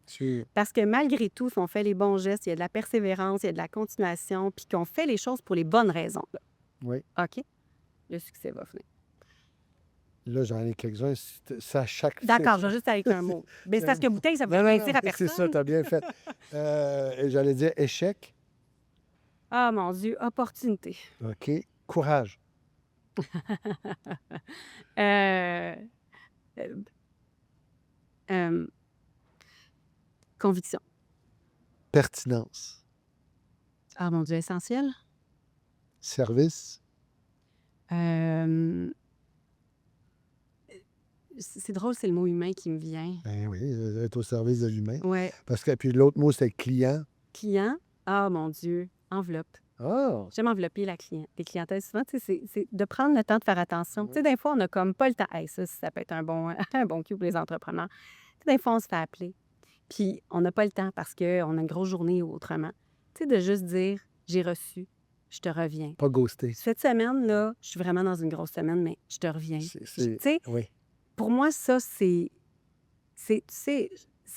B: Parce que malgré tout, si on fait les bons gestes, il y a de la persévérance, il y a de la continuation, puis qu'on fait les choses pour les bonnes raisons. Là.
A: Oui.
B: OK? Le succès va venir.
A: Là, j'en ai quelques-uns. C'est à chaque
B: D'accord, je vais juste avec un mot. Mais c'est parce que bouteille, ça ne veut rien dire à personne.
A: C'est ça, tu as bien fait. Et j'allais dire échec.
B: Ah, mon Dieu, opportunité.
A: OK. Courage.
B: Conviction.
A: Pertinence.
B: Ah, mon Dieu, essentiel.
A: Service.
B: C'est drôle, c'est le mot humain qui me vient.
A: Ben oui, être au service de l'humain.
B: Oui.
A: Parce que puis l'autre mot, c'est client.
B: Client. Ah, mon Dieu, enveloppe.
A: Ah!
B: J'aime envelopper les clientèles. Souvent, c'est de prendre le temps de faire attention. Tu sais, des fois, on n'a comme pas le temps. Hey, ça peut être un bon, un bon cue pour les entrepreneurs. Tu sais, des fois, on se fait appeler. Puis, on n'a pas le temps parce qu'on a une grosse journée ou autrement. Tu sais, de juste dire, j'ai reçu, je te reviens.
A: Pas ghoster.
B: Cette semaine-là, je suis vraiment dans une grosse semaine, mais je te reviens. Tu sais,
A: oui.
B: pour moi, ça, c'est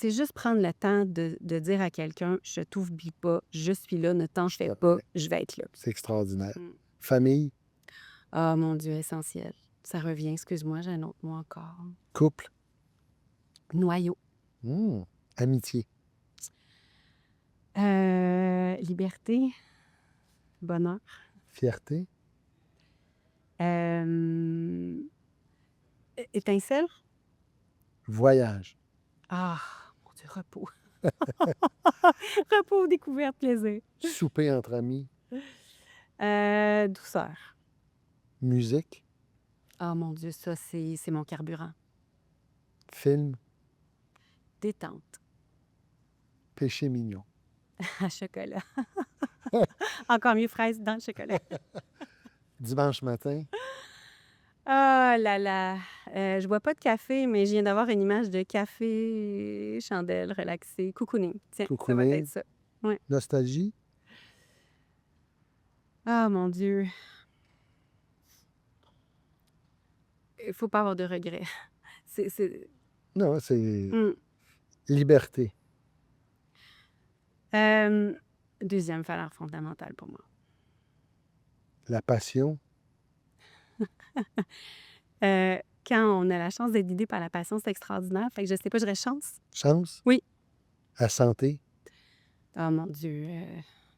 B: juste prendre le temps de dire à quelqu'un, je t'oublie pas, je suis là, ne t'en fais pas, je vais être là.
A: C'est extraordinaire. Famille.
B: Ah, mon Dieu, essentiel. Ça revient, excuse-moi, j'ai un autre mot encore.
A: Couple.
B: Noyau.
A: Amitié.
B: Liberté. Bonheur.
A: Fierté.
B: Étincelle.
A: Voyage.
B: Ah, mon Dieu, repos. Repos, découverte, plaisir.
A: Souper entre amis.
B: Douceur.
A: Musique.
B: Ah, mon Dieu, ça, c'est mon carburant.
A: Film.
B: Détente.
A: Péché mignon.
B: À chocolat. Encore mieux, fraise dans le chocolat.
A: Dimanche matin.
B: Ah là là. Je bois pas de café, mais je viens d'avoir une image de café, chandelle, relaxé, cocooning. Tiens, ça va être ça. Ouais.
A: Nostalgie.
B: Ah, mon Dieu. Il faut pas avoir de regrets.
A: Non, c'est liberté.
B: Deuxième valeur fondamentale pour moi.
A: La passion.
B: Quand on a la chance d'être guidé par la passion, c'est extraordinaire. Fait que je sais pas, je dirais chance.
A: Chance.
B: Oui.
A: La santé.
B: Oh mon Dieu.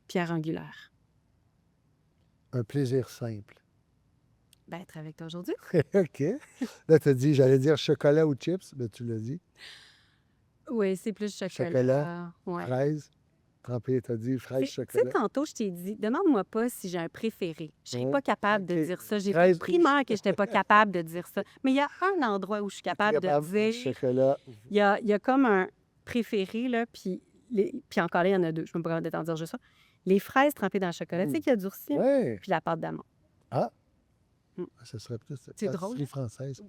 B: Pierre angulaire.
A: Un plaisir simple.
B: Ben, être avec toi aujourd'hui.
A: OK. Là, tu as dit, j'allais dire chocolat ou chips, mais tu l'as dit.
B: Oui, c'est plus chocolat.
A: Chocolat,
B: ouais.
A: fraise. Trempé, tu as dit fraise,
B: Tu sais,
A: chocolat.
B: tantôt, je t'ai dit, demande-moi pas si j'ai un préféré. Je serais pas capable de dire ça. J'ai
A: Fraise
B: fait primaire que je n'étais pas capable de dire ça. Mais il y a un endroit où je suis capable de dire.
A: Chocolat.
B: Il y a comme un préféré, là, puis encore là, il y en a deux. Je ne suis pas capable de t'en dire juste ça. Les fraises trempées dans le chocolat, tu sais, qu'il y a durci.
A: Oui.
B: Puis la pâte d'amande.
A: Ah! Ce serait plus
B: C'est drôle.
A: pâtisserie française.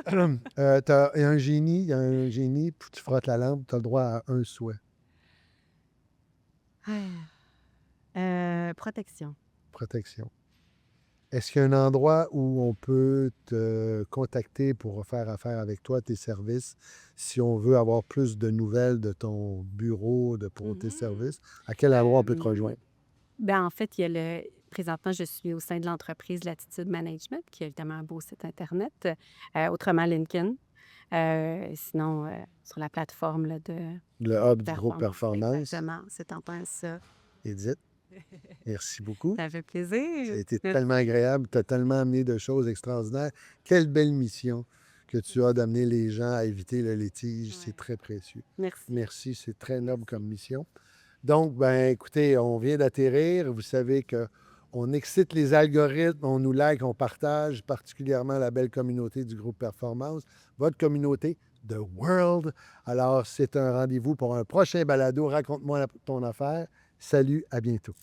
A: Il y a un génie, puis tu frottes la lampe, tu as le droit à un souhait.
B: Protection.
A: Protection. Est-ce qu'il y a un endroit où on peut te contacter pour faire affaire avec toi, tes services, si on veut avoir plus de nouvelles de ton bureau, pour tes
B: Mhm.
A: services? À quel endroit on peut te
B: Euh,
A: rejoindre?
B: Ben, en fait, il y a présentement, je suis au sein de l'entreprise Latitude Management, qui a évidemment un beau site Internet, autrement LinkedIn. Sinon, sur la plateforme là, de
A: Le hub du groupe
B: performance.
A: Performance.
B: Exactement, c'est en plein ça.
A: Edith, merci beaucoup.
B: Ça fait
A: Ça a
B: plaisir.
A: été tellement agréable. Tu as tellement amené de choses extraordinaires. Quelle belle mission que tu as d'amener les gens à éviter le litige. C'est
B: Ouais.
A: très précieux.
B: Merci.
A: Merci, c'est très noble comme mission. Donc, ben, écoutez, on vient d'atterrir. Vous savez que on excite les algorithmes, on nous like, on partage, particulièrement la belle communauté du groupe Performance, votre communauté, The World. Alors, c'est un rendez-vous pour un prochain balado. Raconte-moi ton affaire. Salut, à bientôt.